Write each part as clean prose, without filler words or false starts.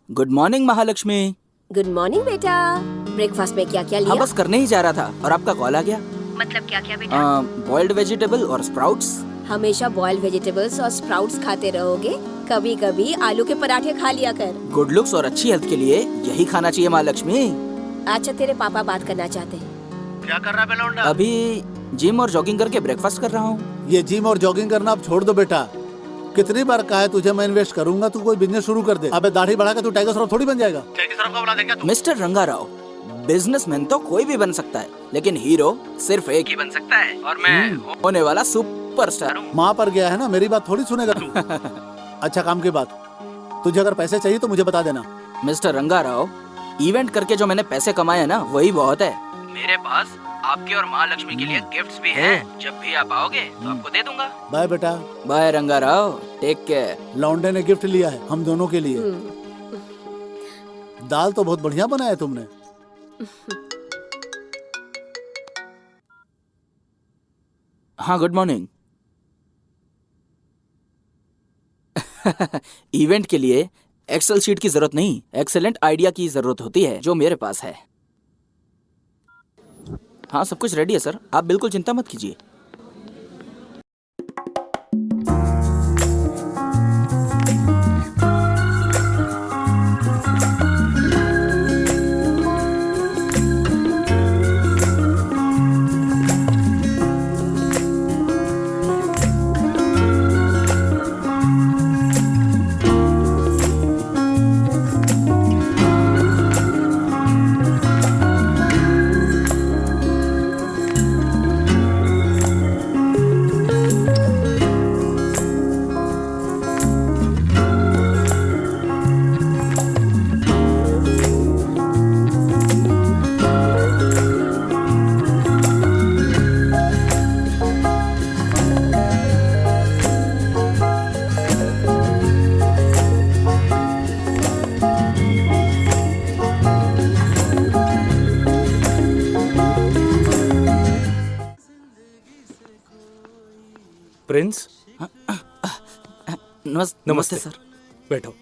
Good morning Mahalakshmi. Good morning बेटा। Breakfast में क्या क्या लिया? हाँ बस करने ही जा रहा था और आपका कॉल आ गया। मतलब क्या क्या बेटा? बॉइल्ड वेजिटेबल और स्प्राउट्स। हमेशा बॉइल्ड वेजिटेबल्स और स्प्राउट्स खाते रहोगे कभी कभी आलू के पराठे खा लिया कर। गुड लुक्स और अच्छी हेल्थ के लिए यही खाना चाहिए महालक्ष्मी। अच्छा तेरे पापा बात करना चाहते हैं। क्या कर रहा है बेलौंडा? अभी जिम और जॉगिंग करके ब्रेकफास्ट कर रहा हूँ। ये जिम और जॉगिंग करना अब छोड़ दो बेटा। कितनी बार कहा है तुझे मैं इन्वेस्ट करूंगा, तू कोई बिजनेस शुरू कर दे। अबे दाढ़ी बढ़ा के तू टाइगर श्रॉफ थोड़ी बन जाएगा। टाइगर श्रॉफ का बना देगा तू। मिस्टर रंगाराव, बिजनेसमैन तो कोई भी बन सकता है, लेकिन हीरो सिर्फ एक ही बन सकता है, और मैं होने वाला सुपरस्टार हूँ। माँ पर गया है ना, मेरी बात थोड़ी सुनेगा तू। अच्छा काम की बात, तुझे अगर पैसे चाहिए तो मुझे बता देना। मिस्टर रंगाराव, इवेंट करके जो मैंने पैसे कमाए हैं ना, वही बहुत है। मेरे पास आपके और महालक्ष्मी के लिए गिफ्ट्स भी हैं। जब भी आप आओगे तो आपको दे दूंगा। बाय बेटा। Bye Rangarao, take care. लौंडे ने गिफ्ट लिया है हम दोनों के लिए। दाल तो बहुत बढ़िया बनाया तुमने। हाँ, गुड मॉर्निंग। इवेंट के लिए एक्सेल शीट की जरूरत नहीं, एक्सेलेंट आइडिया की जरूरत होती है, जो मेरे पास है। हाँ, सब कुछ रेडी है सर, आप बिल्कुल चिंता मत कीजिए। प्रिंस, नमस्ते सर। बैठो।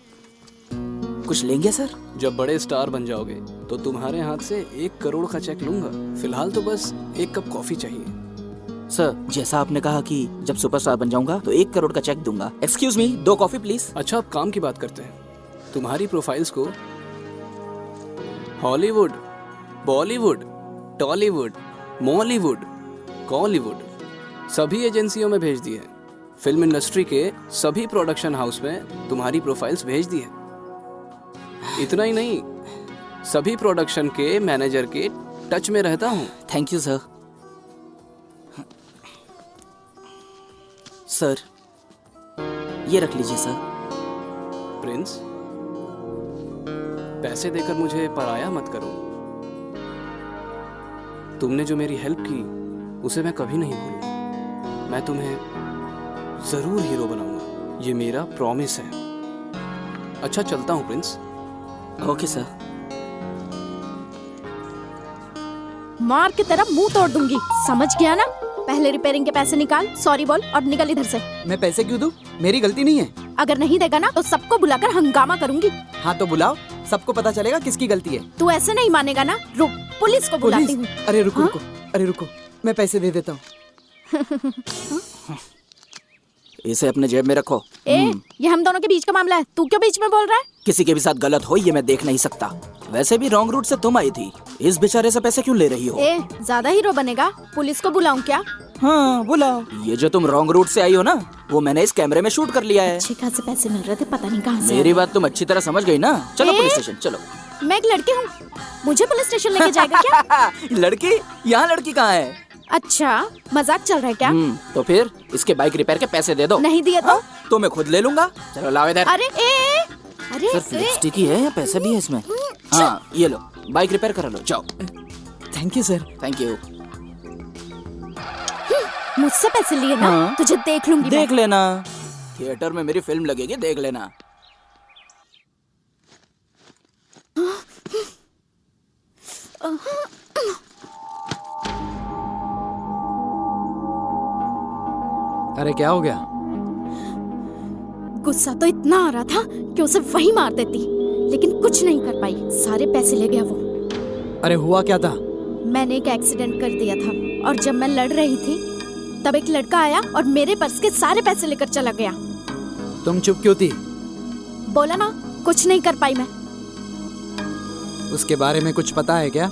कुछ लेंगे सर? जब बड़े स्टार बन जाओगे तो तुम्हारे हाथ से 1 करोड़ का चेक लूंगा। फिलहाल तो बस 1 कप कॉफी चाहिए। सर, जैसा आपने कहा कि जब सुपरस्टार बन जाऊंगा तो 1 करोड़ का चेक दूंगा। Excuse me, 2 coffee please. अच्छा, अब काम की बात करते हैं। तुम्हारी प्रोफाइल्स को हॉलीवुड, बॉलीवुड, टॉलीवुड, मॉलीवुड, कॉलीवुड सभी एजेंसियों में भेज दी है। फिल्म इंडस्ट्री के सभी प्रोडक्शन हाउस में तुम्हारी प्रोफाइल्स भेज दी है। इतना ही नहीं, सभी प्रोडक्शन के मैनेजर के टच में रहता हूँ। Thank you sir. सर, ये रख लीजिए सर। प्रिंस, पैसे देकर मुझे पराया मत करो। तुमने जो मेरी हेल्प की उसे मैं कभी नहीं भूलूंगा। मैं तुम्हें जरूर हीरो बनाऊंगा, ये मेरा प्रॉमिस है। अच्छा, चलता हूँ प्रिंस। Okay sir. मार के तेरा मुंह तोड़ दूंगी, समझ गया ना? पहले रिपेयरिंग के पैसे निकाल, सॉरी बोल और निकल इधर से। मैं पैसे क्यों दूं? मेरी गलती नहीं है। अगर नहीं देगा ना तो सबको बुलाकर हंगामा करूंगी। हाँ तो बुलाओ, सबको पता चलेगा किसकी गलती है। तू ऐसे नहीं मानेगा ना? रुक, पुलिस को बुलाती हूँ। अरे रुको हाँ? रुको, अरे रुको, मैं पैसे दे देता हूँ। इसे अपने जेब में रखो। ये हम दोनों के बीच का मामला है, तू क्यों बीच में बोल रहा है? किसी के भी साथ गलत हो ये मैं देख नहीं सकता। वैसे भी रॉन्ग रूट से तुम आई थी, इस बेचारे से पैसे क्यों ले रही हो? ज्यादा हीरो बनेगा? पुलिस को बुलाऊं क्या? हाँ बुलाओ। ये जो तुम रॉन्ग रूट से आई हो ना, वो मैंने इस कैमरे में शूट कर लिया है। अच्छे खासे पैसे मिल रहे थे, पता नहीं कहाँ से। मेरी बात तुम अच्छी तरह समझ गई ना? चलो पुलिस स्टेशन चलो। मैं एक लड़की हूँ, मुझे पुलिस स्टेशन लेके जाएगा क्या? लड़की? यहाँ लड़की कहाँ है? अच्छा, मजाक चल रहा है क्या? तो फिर इसके बाइक रिपेयर के पैसे दे दो। नहीं दिए तो मैं खुद ले लूंगा। चलो लाओ इधर। अरे अरे सिर्फ लिपस्टिक ही है या पैसे भी है इसमें? हाँ ये लो, बाइक रिपेयर करा लो, जाओ। Thank you sir. Thank you. मुझसे पैसे लिए ना? हाँ। तुझे देख लूंगी। देख लेना, थिएटर में मेरी फिल्म लगेगी, देख लेना। अरे क्या हो गया? गुस्सा तो इतना आ रहा था कि उसे वही मार देती, लेकिन कुछ नहीं कर पाई। सारे पैसे ले गया वो। अरे हुआ क्या था? मैंने एक एक्सीडेंट कर दिया था और जब मैं लड़ रही थी तब एक लड़का आया और मेरे पर्स के सारे पैसे लेकर चला गया। तुम चुप क्यों थी? बोला ना, कुछ नहीं कर पाई मैं। उसके बारे में कुछ पता है क्या?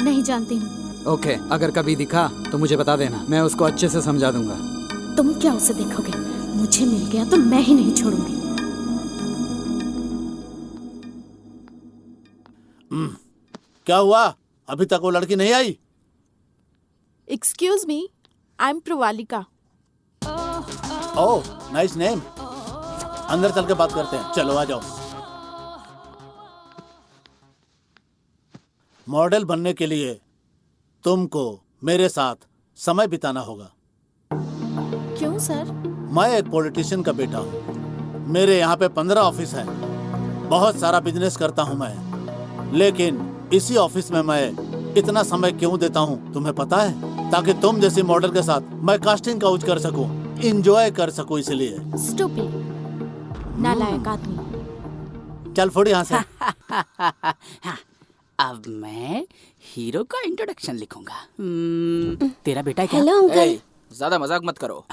नहीं जानती हूँ। ओके, अगर कभी दिखा तो मुझे बता देना, मैं उसको अच्छे से समझा दूंगा। तुम क्या उसे देखोगे? मुझे मिल गया तो मैं ही नहीं छोड़ूंगी। क्या हुआ? अभी तक वो लड़की नहीं आई? Excuse me, I am Pravalika. Oh, nice name. अंदर चल के बात करते हैं, चलो आ जाओ। मॉडल बनने के लिए तुमको मेरे साथ समय बिताना होगा। क्यों सर? मैं एक पॉलिटिशियन का बेटा हूँ। मेरे यहाँ पे 15 ऑफिस है। बहुत सारा बिजनेस करता हूँ मैं, लेकिन इसी ऑफिस में मैं इतना समय क्यों देता हूँ तुम्हें पता है? ताकि तुम जैसी मॉडल के साथ मैं कास्टिंग काउच कर सकूं, एंजॉय कर सकूं, इसलिए। स्टूपिड, नालायक आदमी। चल फोड़ यहाँ से। अब मैं हीरो का इंट्रोडक्शन लिखूंगा। तेरा बेटा क्या? Hello uncle. ज्यादा मजाक मत करो।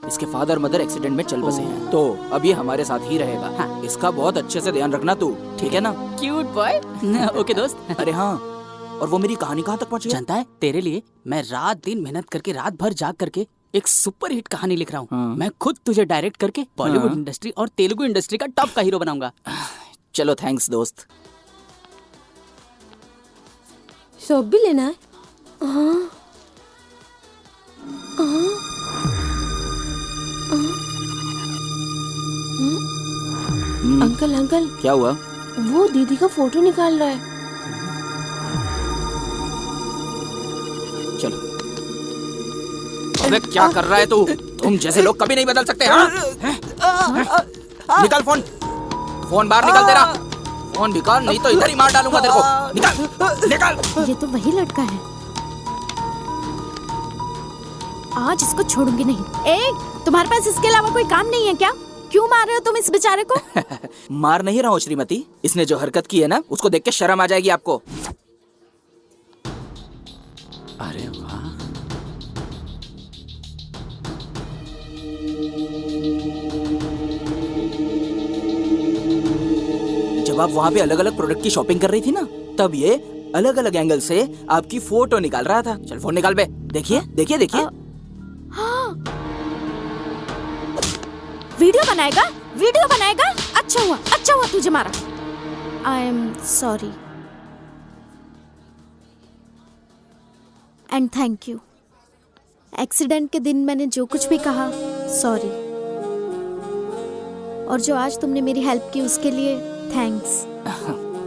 इसके फादर मदर एक्सीडेंट में चल बसे हैं, तो अब ये हमारे साथ ही रहेगा। इसका बहुत अच्छे से ध्यान रखना तू, ठीक है ना? Cute boy. ओके दोस्त। अरे हाँ, और वो मेरी कहानी कहाँ तक पहुँची? जानता है, तेरे लिए मैं रात दिन मेहनत करके, रात भर जाग करके एक सुपर हिट कहानी लिख रहा हूँ। मैं खुद तुझे डायरेक्ट करके बॉलीवुड इंडस्ट्री और तेलुगु इंडस्ट्री का टॉप का हीरो बनाऊंगा। चलो थैंक्स दोस्त। शॉप भी लेना है? अंकल अंकल, क्या हुआ? वो दीदी का फोटो निकाल रहा है। चलो। अबे क्या कर रहा है तू? तुम जैसे लोग कभी नहीं बदल सकते, हाँ? निकाल फोन, फोन बाहर निकाल तेरा। फोन निकाल, नहीं तो इधर ही मार डालूंगा तेरे को। निकाल, निकाल। ये तो वही लड़का है। आज इसको छोड़ूंगी नहीं। ए, तुम्हारे पास इसके अलावा कोई काम नहीं है क्या? क्यों मार रहे हो तुम इस बेचारे को? मार नहीं रहा हूँ श्रीमती, इसने जो हरकत की है ना, उसको देख के शर्म आ जाएगी आपको। अरे वाह, जब आप वहाँ पे अलग अलग प्रोडक्ट की शॉपिंग कर रही थी ना, तब ये अलग अलग एंगल से आपकी फोटो निकाल रहा था। चल फोन निकाल बे। देखिए देखिए देखिए। वीडियो बनाएगा? वीडियो बनाएगा? अच्छा हुआ तुझे मारा। I am sorry and thank you. Accident के दिन मैंने जो कुछ भी कहा, सॉरी। और जो आज तुमने मेरी हेल्प की उसके लिए थैंक्स।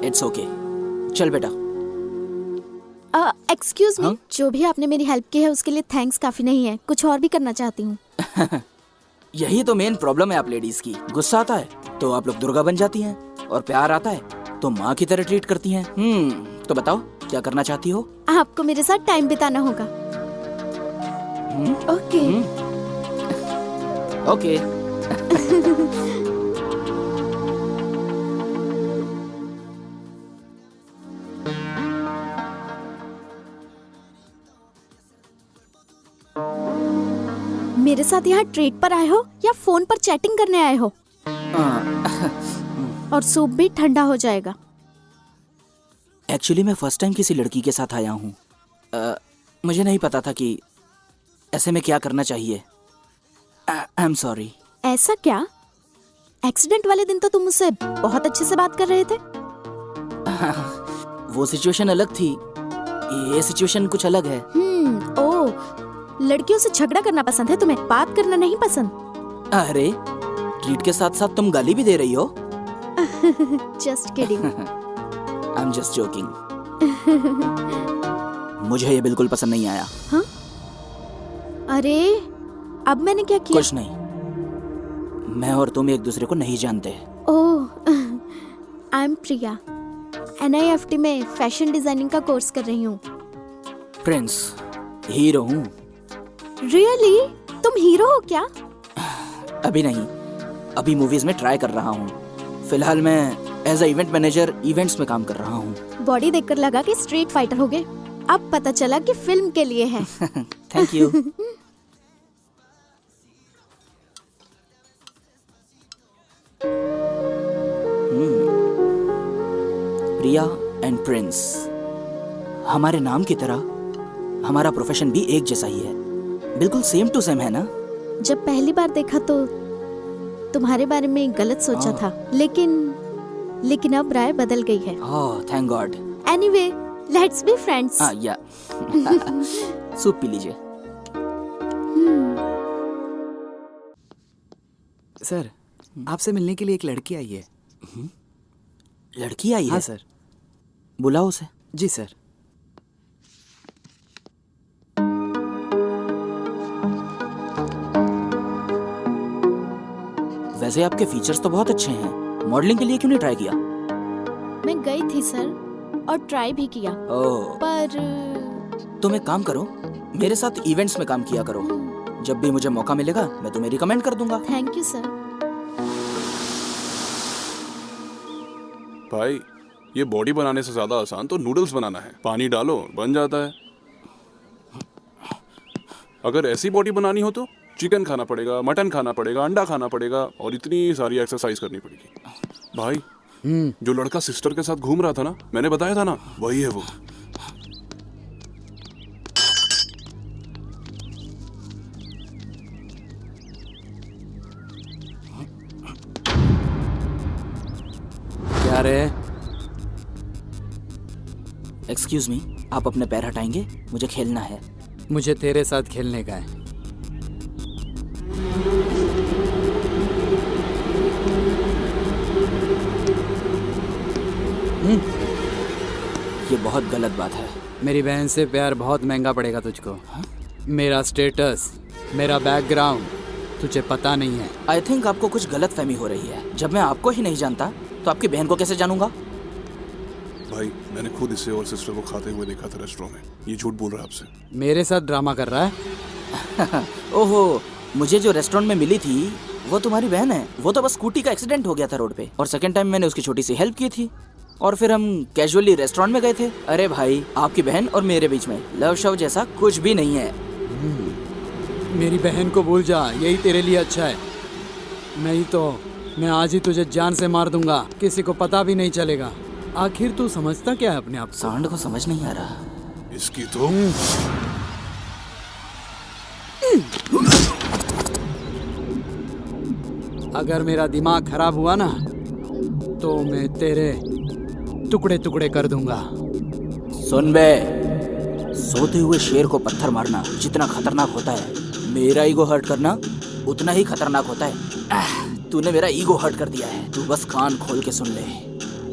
It's okay. चल बेटा। एक्सक्यूज मी, जो भी आपने मेरी हेल्प की है उसके लिए थैंक्स काफी नहीं है, कुछ और भी करना चाहती हूँ। यही तो मेन प्रॉब्लम है आप लेडीज की। गुस्सा आता है तो आप लोग दुर्गा बन जाती हैं, और प्यार आता है तो माँ की तरह ट्रीट करती हैं। तो बताओ क्या करना चाहती हो? आपको मेरे साथ टाइम बिताना होगा। ओके। ओके। मेरे साथ यहाँ ट्रेड पर आए हो या फोन पर चैटिंग करने आए हो? और सूप भी ठंडा हो जाएगा। एक्चुअली मैं फर्स्ट टाइम किसी लड़की के साथ आया हूँ। मुझे नहीं पता था कि ऐसे में क्या करना चाहिए। I am sorry. ऐसा क्या? एक्सीडेंट वाले दिन तो तुम मुझसे बहुत अच्छे से बात कर रहे थे। वो सिचुएशन अलग थी, ये सिचुएशन कुछ अलग है। ओह, लड़कियों से झगड़ा करना पसंद है तुम्हें, बात करना नहीं पसंद। अरे ट्रीट के साथ साथ तुम गाली भी दे रही हो। Just kidding. I am just joking. मुझे ये बिल्कुल पसंद नहीं आया। हाँ? अरे अब मैंने क्या किया? कुछ नहीं, मैं और तुम एक दूसरे को नहीं जानते। ओह, आई एम प्रिया, NIFT में फैशन डिजाइनिंग का कोर्स कर रही हूँ। प्रिंस, हीरो हूँ। रियली? तुम हीरो हो क्या? अभी नहीं, अभी मूवीज में ट्राई कर रहा हूँ। फिलहाल मैं as a event manager events में काम कर रहा हूँ। बॉडी देखकर लगा कि स्ट्रीट फाइटर होगे, अब पता चला कि फिल्म के लिए है। Thank you. Priya and Prince, हमारे नाम की तरह हमारा प्रोफेशन भी एक जैसा ही है, बिल्कुल सेम टू सेम है ना? जब पहली बार देखा तो तुम्हारे बारे में गलत सोचा था, लेकिन अब राय बदल गई है। Oh thank God. Anyway, let's be friends. हाँ या सूप पी लीजिए। सर, आपसे मिलने के लिए एक लड़की आई है। लड़की आई है? हाँ सर। बुलाओ उसे। जी सर। वैसे आपके फीचर्स तो बहुत अच्छे हैं, मॉडलिंग के लिए क्यों नहीं ट्राई किया? मैं गई थी सर और ट्राई भी किया, ओह, पर तुम एक काम करो, मेरे साथ इवेंट्स में काम किया करो। जब भी मुझे मौका मिलेगा मैं तुम्हें रिकमेंड कर दूंगा। Thank you sir. भाई, ये बॉडी बनाने से ज्यादा आसान तो नूडल्स बनाना है। पानी डालो बन जाता है। अगर ऐसी बॉडी बनानी हो तो चिकन खाना पड़ेगा, मटन खाना पड़ेगा, अंडा खाना पड़ेगा और इतनी सारी एक्सरसाइज करनी पड़ेगी। भाई, जो लड़का सिस्टर के साथ घूम रहा था ना, मैंने बताया था ना, वही है वो। क्या रे? एक्सक्यूज मी, आप अपने पैर हटाएंगे? मुझे खेलना है। मुझे तेरे साथ खेलने का है। ये बहुत गलत बात है। मेरी बहन से प्यार बहुत महंगा पड़ेगा तुझको। मेरा स्टेटस, मेरा बैकग्राउंड तुझे पता नहीं है। आई थिंक आपको कुछ गलत फहमी हो रही है। जब मैं आपको ही नहीं जानता तो आपकी बहन को कैसे जानूंगा? भाई, मैंने खुद इसे और सिस्टर को खाते हुए देखा था रेस्टोरेंट में। ये झूठ बोल रहा है आपसे। मेरे साथ ड्रामा कर रहा है? ओहो, मुझे जो रेस्टोरेंट में मिली थी वो तुम्हारी बहन है। वो तो बस स्कूटी का एक्सीडेंट हो गया था रोड पे, और सेकंड टाइम मैंने उसकी छोटी सी हेल्प की थी, और फिर हम कैजुअली रेस्टोरेंट में गए थे। अरे भाई, आपकी बहन और मेरे बीच में लव शव जैसा कुछ भी नहीं है। मेरी बहन को भूल जा, यही तेरे लिए अच्छा है। नहीं तो मैं आज ही तुझे जान से मार दूंगा, किसी को पता भी नहीं चलेगा। आखिर तू समझता क्या है अपने आप को? सांड को समझ नहीं आ रहा। इसकी तो अगर मेरा दिमाग खराब हुआ ना तो मैं तेरे टुकड़े टुकड़े कर दूंगा। सुन बे, सोते हुए शेर को पत्थर मारना जितना खतरनाक होता है, मेरा ईगो हर्ट करना उतना ही खतरनाक होता है। तूने मेरा ईगो हर्ट कर दिया है। तू बस कान खोल के सुन ले।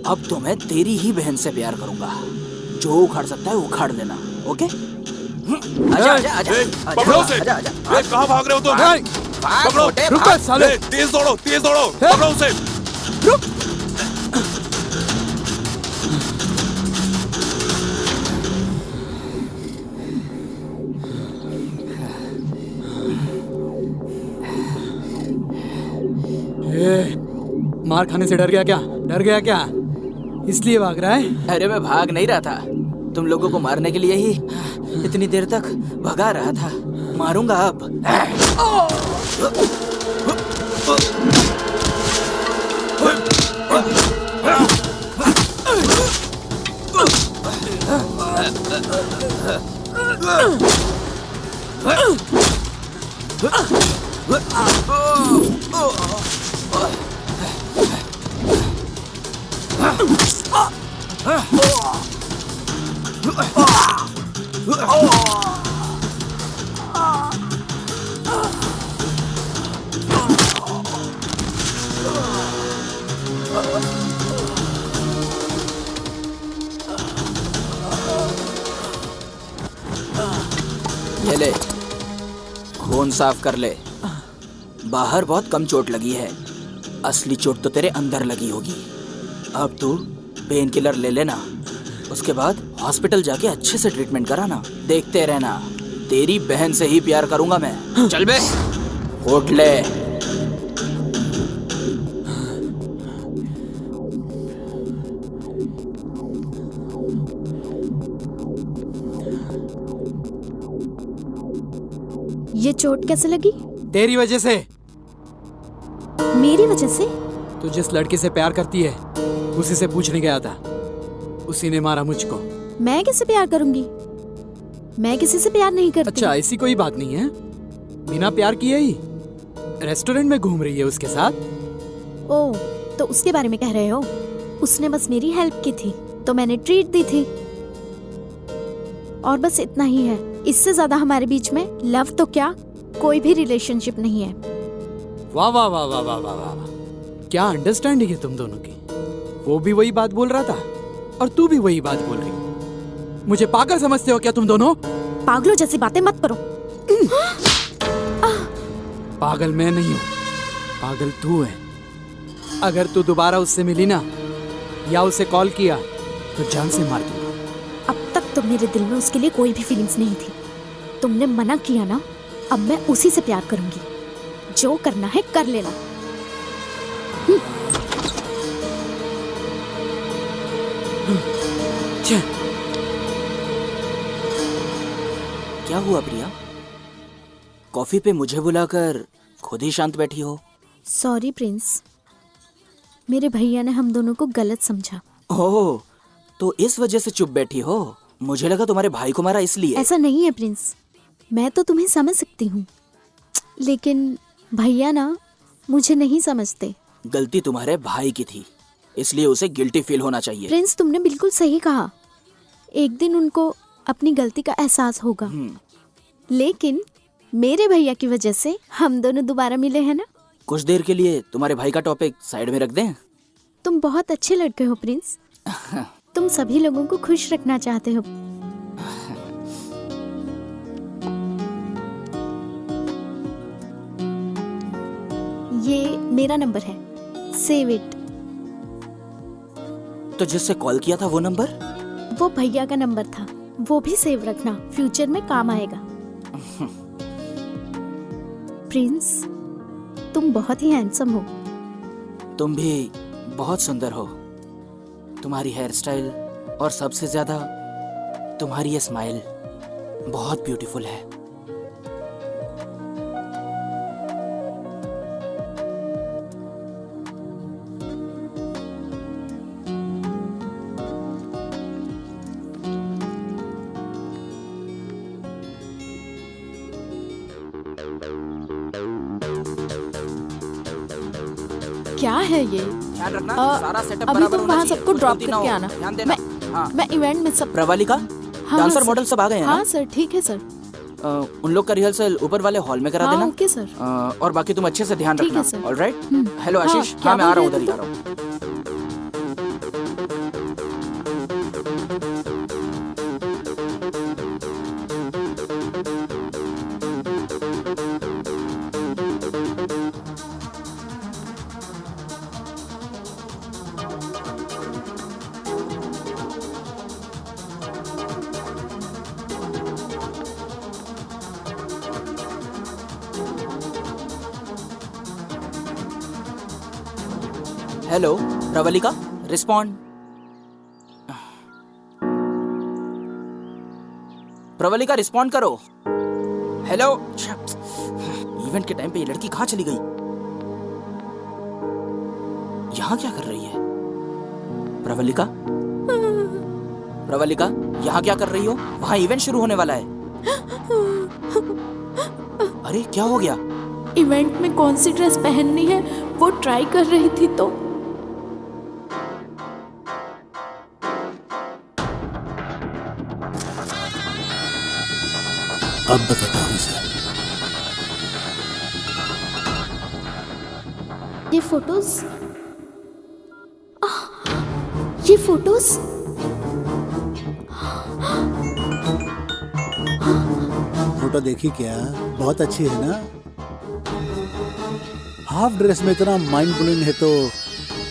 अब तो मैं तेरी ही बहन से प्यार करूंगा। जो उखाड़ सकता है उखाड़ लेना, ओके? आजा आजा आजा पकड़ो उसे। आजा आजा। कहाँ भाग रहे हो तुम? पकड़ो। रुको साले। तेज दौड़ो, तेज दौड़ो। पकड़ो उसे। मार खाने से डर गया क्या? डर गया क्या? इसलिए भाग रहा है? अरे मैं भाग नहीं रहा था, तुम लोगों को मारने के लिए ही इतनी देर तक भगा रहा था। मारूंगा अब। ये ले, खून साफ कर ले। बाहर बहुत कम चोट लगी है, असली चोट तो तेरे अंदर लगी होगी। अब तू पेन किलर ले लेना, उसके बाद हॉस्पिटल जाके अच्छे से ट्रीटमेंट कराना। देखते रहना, तेरी बहन से ही प्यार करूंगा मैं। चल बे, उठ ले। ये चोट कैसे लगी? तेरी वजह से। मेरी वजह से? तू जिस लड़के से प्यार करती है उसी से पूछने गया था, उसी ने मारा मुझको। मैं किससे प्यार करूंगी? मैं किसी से प्यार नहीं करती। अच्छा, ऐसी कोई बात नहीं है, बिना प्यार किए ही रेस्टोरेंट में घूम रही है उसके साथ। ओ, तो उसके बारे में कह रहे हो? उसने बस मेरी हेल्प की थी तो मैंने ट्रीट दी थी, और बस इतना ही है। इससे ज्यादा हमारे बीच में लव तो क्या, कोई भी रिलेशनशिप नहीं है। वाह वाह वाह वाह वाह वाह वाह, क्या अंडरस्टैंडिंग है तुम दोनों की। वो भी वही बात बोल रहा था और तू भी वही बात बोल रही। मुझे पागल समझते हो क्या तुम दोनों? पागलों जैसी बातें मत करो। पागल मैं नहीं हूँ, पागल तू है। अगर तू दोबारा उससे मिली ना या उसे कॉल किया तो जान से मार दूंगा। अब तक तो मेरे दिल में उसके लिए कोई भी फीलिंग्स नहीं थी। तुमने मना किया ना, अब मैं उसी से प्यार करूंगी। जो करना है कर लेना। क्या हुआ प्रिया? कॉफी पे मुझे बुलाकर खुद ही शांत बैठी हो? सॉरी प्रिंस, मेरे भैया ने हम दोनों को गलत समझा। ओह, तो इस वजह से चुप बैठी हो? मुझे लगा तुम्हारे भाई को मारा इसलिए। ऐसा नहीं है प्रिंस, मैं तो तुम्हें समझ सकती हूँ, लेकिन भैया ना मुझे नहीं समझते। गलती तुम्हारे भाई की थी, इसलिए उसे गिल्टी फील होना चाहिए। प्रिंस, तुमने बिल्कुल सही कहा। एक दिन उनको अपनी गलती का एहसास होगा, लेकिन मेरे भैया की वजह से हम दोनों दोबारा मिले हैं ना। कुछ देर के लिए तुम्हारे भाई का टॉपिक साइड में रख दें? तुम बहुत अच्छे लड़के हो प्रिंस। तुम सभी लोगों को खुश रखना चाहते हो। ये मेरा नंबर है, सेव इट। तो जिससे कॉल किया था वो नंबर? वो भैया का नंबर था, वो भी सेव रखना, फ्यूचर में काम आएगा। प्रिंस, तुम बहुत ही हैंडसम हो। तुम भी बहुत सुंदर हो। तुम्हारी हेयर स्टाइल और सबसे ज्यादा तुम्हारी ये स्माइल बहुत ब्यूटीफुल है। क्या है ये? ध्यान रखना, सारा सेटअप अभी बराबर तुम होना वहाँ चाहिए, सबको कुछ ड्रॉप गलती ना करके हो। आना। ध्यान देना। हाँ। मैं इवेंट में सब। प्रवालिका, हाँ, डांसर सर। मॉडल सब आ गए हैं हाँ ना? सर, ठीक है सर। उन लोग का रिहर्सल ऊपर वाले हॉल में करा हाँ, देना। Okay sir. और बाकी तुम अच्छे से ध्यान ठीक है, रखना। सर। ऑलराइट। हेलो हाँ, आशीष, क्या हाँ मैं आ बोल रहा हूँ, रहे उधर ही थे आ रहा हूँ। Hello Pravalika, respond. Pravalika respond करो। हेलो। इवेंट के टाइम पे ये लड़की कहाँ चली गई? यहाँ क्या कर रही है? प्रवलिका, प्रवलिका, यहाँ क्या कर रही हो? वहाँ इवेंट शुरू होने वाला है। अरे क्या हो गया? इवेंट में कौन सी ड्रेस पहननी है वो ट्राई कर रही थी तो अब बताता हूँ इसे। ये फोटोज, ये फोटोज, फोटो देखी क्या? बहुत अच्छी है ना? हाफ ड्रेस में इतना माइंड ब्लोइंग है तो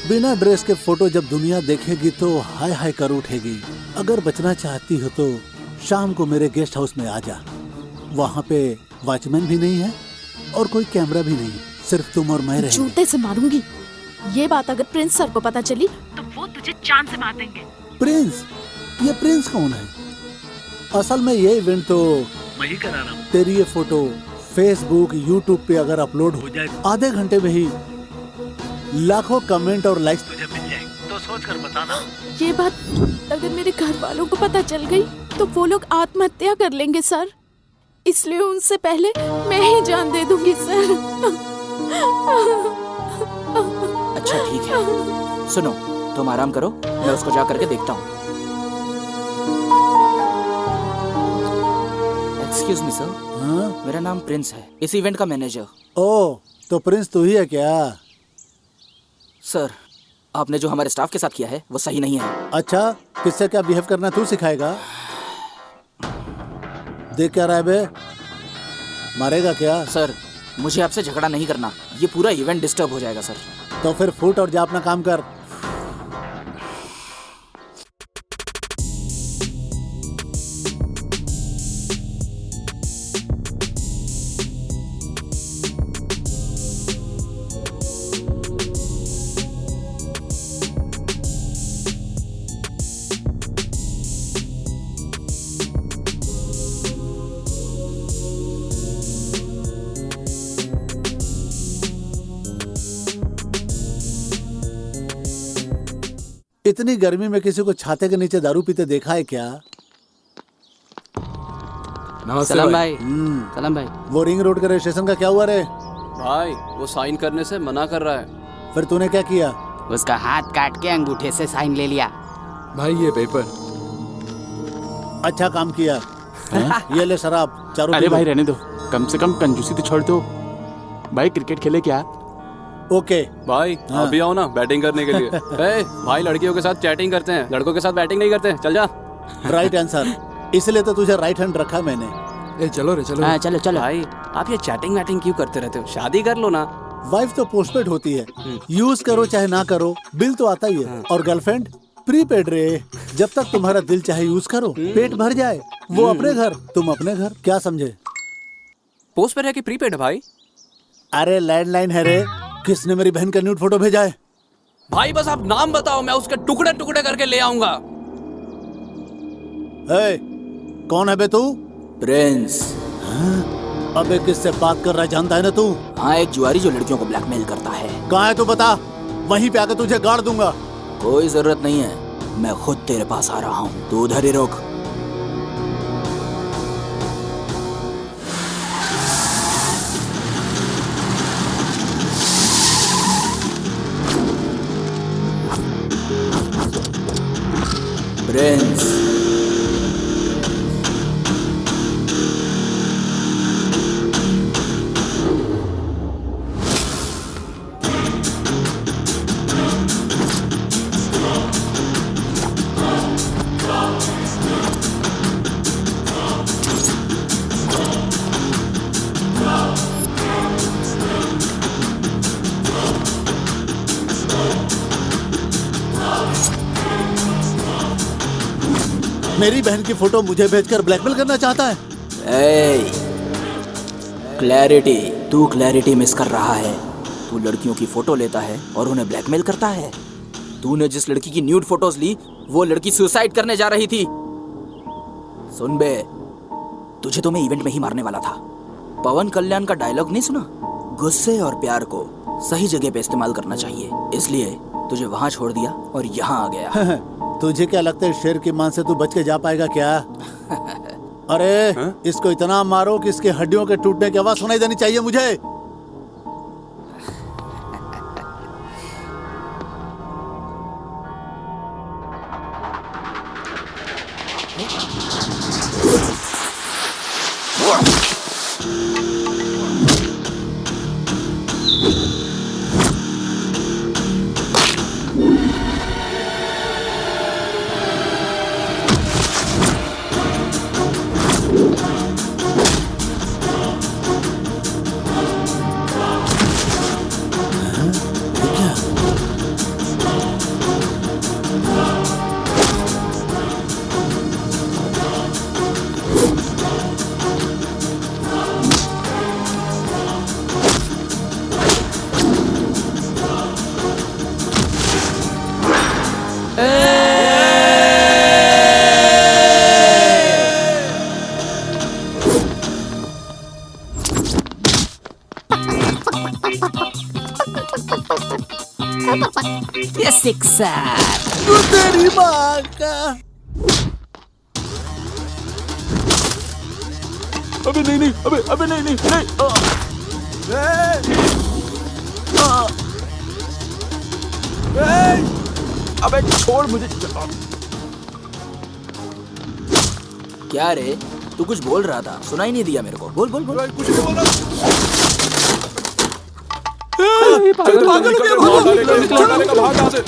बिना ड्रेस के फोटो जब दुनिया देखेगी तो हाय हाय कर उठेगी। अगर बचना चाहती हो तो शाम को मेरे गेस्ट हाउस में आ जा। वहाँ पे वॉचमैन भी नहीं है और कोई कैमरा भी नहीं, सिर्फ तुम और मैं रहेंगे। जूते से मारूंगी। ये बात अगर प्रिंस सर को पता चली तो वो तुझे जान से मार देंगे। प्रिंस? ये प्रिंस कौन है? असल में ये इवेंट तो मैं ही करा रहा हूँ। तेरी ये फोटो फेसबुक, यूट्यूब पे अगर अपलोड हो जाए आधे घंटे में ही लाखों कमेंट और लाइक्स तुझे मिल जाएंगे। तो हो सोच कर बताना। ये बात अगर मेरे घर वालों को पता चल गई तो वो लोग आत्महत्या कर लेंगे सर, इसलिए उनसे पहले मैं ही जान दे दूंगी सर। अच्छा ठीक है, सुनो तुम आराम करो, मैं उसको जा करके देखता हूँ। एक्सक्यूज मी सर, हाँ? मेरा नाम प्रिंस है, इस इवेंट का मैनेजर। ओ, तो प्रिंस तू ही है क्या? सर, आपने जो हमारे स्टाफ के साथ किया है वो सही नहीं है। अच्छा, किससे क्या बिहेव करना तू सिखाएगा? देख क्या रहा है बे, मारेगा क्या? सर, मुझे आपसे झगड़ा नहीं करना, ये पूरा इवेंट डिस्टर्ब हो जाएगा सर। तो फिर फुट और जा अपना काम कर। इतनी गर्मी में किसी को छाते के नीचे दारू पीते देखा है क्या? नमस्ते सलाम भाई। भाई। सलाम भाई। वो रिंग रोड के रजिस्ट्रेशन का क्या हुआ रे? भाई वो साइन करने से मना कर रहा है। फिर तूने क्या किया? उसका हाथ काट के अंगूठे से साइन ले लिया। भाई ये पेपर। अच्छा काम किया। ये ले शराब, चारों अरे पी लो। भाई रहने दो, कम से कम कंजूसी तो छोड़ दो। भाई क्रिकेट खेले क्या? ओके। भाई हाँ। आप भी आओ ना बैटिंग करने के लिए। ए, भाई लड़कियों के साथ चैटिंग करते हैं, लड़कों के साथ बैटिंग नहीं करते, चल जा। राइट आंसर, इसलिए तो तुझे राइट हैंड रखा मैंने। ए चलो रे चलो। हाँ चलो चलो। भाई आप ये चैटिंग वैटिंग क्यों करते रहते हो, शादी कर लो ना। वाइफ तो पोस्टपेड होती है, यूज करो चाहे ना करो, बिल तो आता ही है। और गर्लफ्रेंड प्रीपेड रे, जब तक तुम्हारा दिल चाहे यूज करो, पेट भर जाए, वो अपने घर तुम अपने घर। क्या समझे? पोस्ट पर है कि प्रीपेड है भाई? अरे लैंडलाइन है रे। किसने मेरी बहन का न्यूड फोटो भेजा है? भाई बस आप नाम बताओ, मैं उसके टुकड़े टुकड़े करके ले आऊंगा। ए, कौन है बे तू? प्रिंस। अबे किससे बात कर रहा है जानता है ना तू? हाँ, एक जुआरी जो लड़कियों को ब्लैकमेल करता है। कहाँ है तू बता, वहीं पे आकर तुझे गाड़ दूंगा। कोई जरूरत नहीं है, मैं खुद तेरे पास आ रहा हूँ, तू उधर ही रोक। प्रिंस, मेरी बहन की फोटो मुझे भेजकर ब्लैकमेल करना चाहता है? ए, क्लैरिटी, तू क्लैरिटी मिस कर रहा है। तू लड़कियों की फोटो लेता है और उन्हें ब्लैकमेल करता है। तूने जिस लड़की की न्यूड फोटोज ली, वो लड़की सुसाइड करने जा रही थी। सुन बे, तुझे तो मैं इवेंट में ही मारने वाला था। पवन कल्याण का डायलॉग नहीं सुना? गुस्से और प्यार को सही जगह पे इस्तेमाल करना चाहिए, इसलिए तुझे वहां छोड़ दिया और यहाँ आ गया। तुझे क्या लगता है शेर की मान से तू बच के जा पाएगा क्या? अरे इसको इतना मारो कि इसके हड्डियों के टूटने की आवाज सुनाई देनी चाहिए मुझे। सिक्सर। तेरी माँ का। अबे नहीं नहीं, अबे नहीं नहीं नहीं। अबे छोड़ मुझे। क्या रे, तू कुछ बोल रहा था, सुनाई नहीं दिया मेरे को। बोल बोल बोल। कुछ नहीं बोला। पागल हो गया, भागो। निकलेगा, भाग यहाँ से।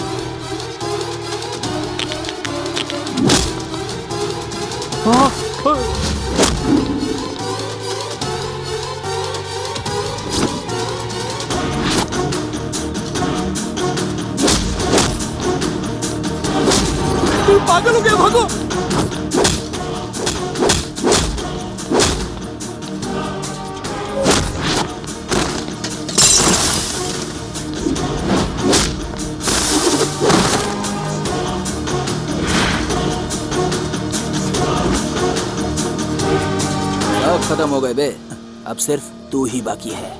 पागल हो गया, भागो। सब खत्म हो गए बे, अब सिर्फ तू ही बाकी है।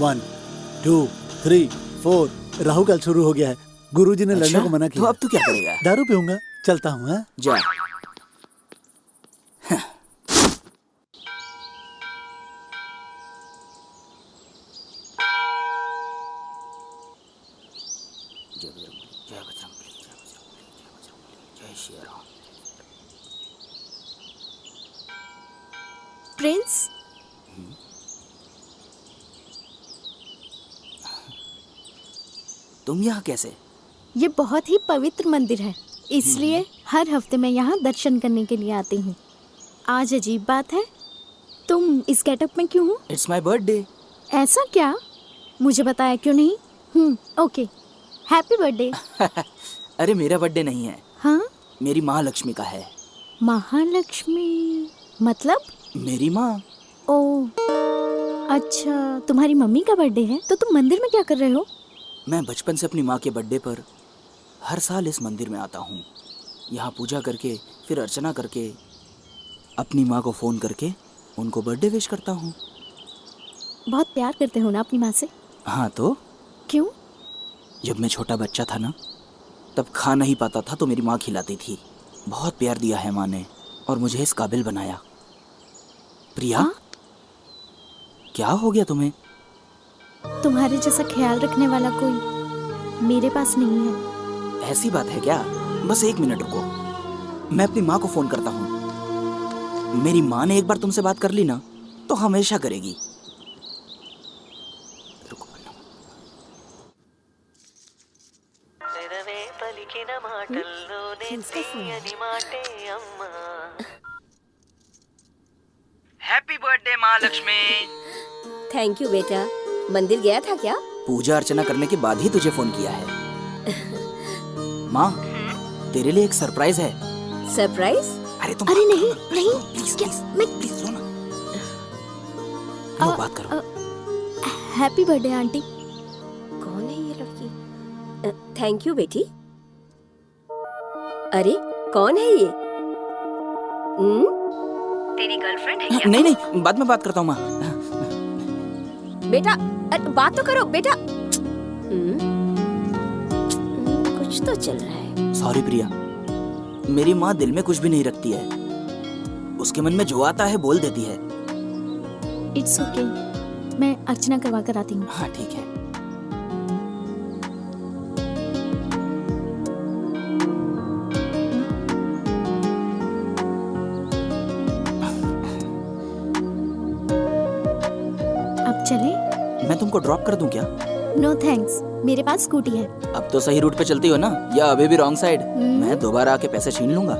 1 2 3 4। राहु काल शुरू हो गया है। गुरुजी ने लड़ने को मना तो किया। अब तू क्या करेगा? दारू पीऊंगा, चलता हूँ। हाँ? जा। जय बजरंगबली, जय बजरंगबली, जय बजरंगबली, जय श्री राम। प्रिंस, तुम यहाँ कैसे? ये बहुत ही पवित्र मंदिर है, इसलिए हर हफ्ते मैं यहाँ दर्शन करने के लिए आती हूँ। आज अजीब बात है, तुम इस गेटअप में क्यों हो? It's my birthday. ऐसा क्या? मुझे बताया क्यों नहीं? Okay, happy birthday. अरे मेरा बर्थडे नहीं है, हाँ, मेरी माँ लक्ष्मी का है। महालक्ष्मी मतलब? मेरी माँ। ओ अच्छा, तुम्हारी मम्मी का बर्थडे है, तो तुम मंदिर में क्या कर रहे हो? मैं बचपन से अपनी माँ के बर्थडे पर हर साल इस मंदिर में आता हूँ। यहाँ पूजा करके, फिर अर्चना करके, अपनी माँ को फ़ोन करके उनको बर्थडे विश करता हूँ। बहुत प्यार करते हो ना अपनी माँ से? हाँ तो क्यों? जब मैं छोटा बच्चा था ना, तब खा नहीं पाता था तो मेरी माँ खिलाती थी। बहुत प्यार दिया है माँ ने और मुझे इस काबिल बनाया। प्रिया, हाँ? क्या हो गया तुम्हें? तुम्हारे जैसा ख्याल रखने वाला कोई मेरे पास नहीं है। ऐसी बात है क्या? बस 1 मिनट रुको, मैं अपनी माँ को फोन करता हूँ। मेरी माँ ने एक बार तुमसे बात कर ली ना तो हमेशा करेगी। रुको बोलना। हैप्पी बर्थडे माँ लक्ष्मी। थैंक यू बेटा। मंदिर गया था क्या? पूजा अर्चना करने के बाद ही तुझे फोन किया है। माँ, तेरे लिए एक सरप्राइज है। सरप्राइज? अरे तुम अरे नहीं नहीं, प्लीज क्या? प्लीज मैं प्लीज सुनो। लो बात करो। Happy birthday aunty. कौन है ये लड़की? थैंक यू बेटी। अरे कौन है ये? तेरी गर्लफ्रेंड है क्या? नहीं नहीं, बाद में बात करता हूँ माँ। बेटा बात तो करो बेटा। कुछ तो चल रहा है। सॉरी प्रिया, मेरी माँ दिल में कुछ भी नहीं रखती है। उसके मन में जो आता है बोल देती है। इट्स ओके, मैं अर्चना करवा कर आती हूँ। हाँ ठीक है। अब चले? मैं तुमको ड्रॉप कर दूं क्या? नो थैंक्स, मेरे पास स्कूटी है। अब तो सही रूट पे चलती हो ना, या अभी भी रॉन्ग साइड? मैं दोबारा आके पैसे छीन लूंगा।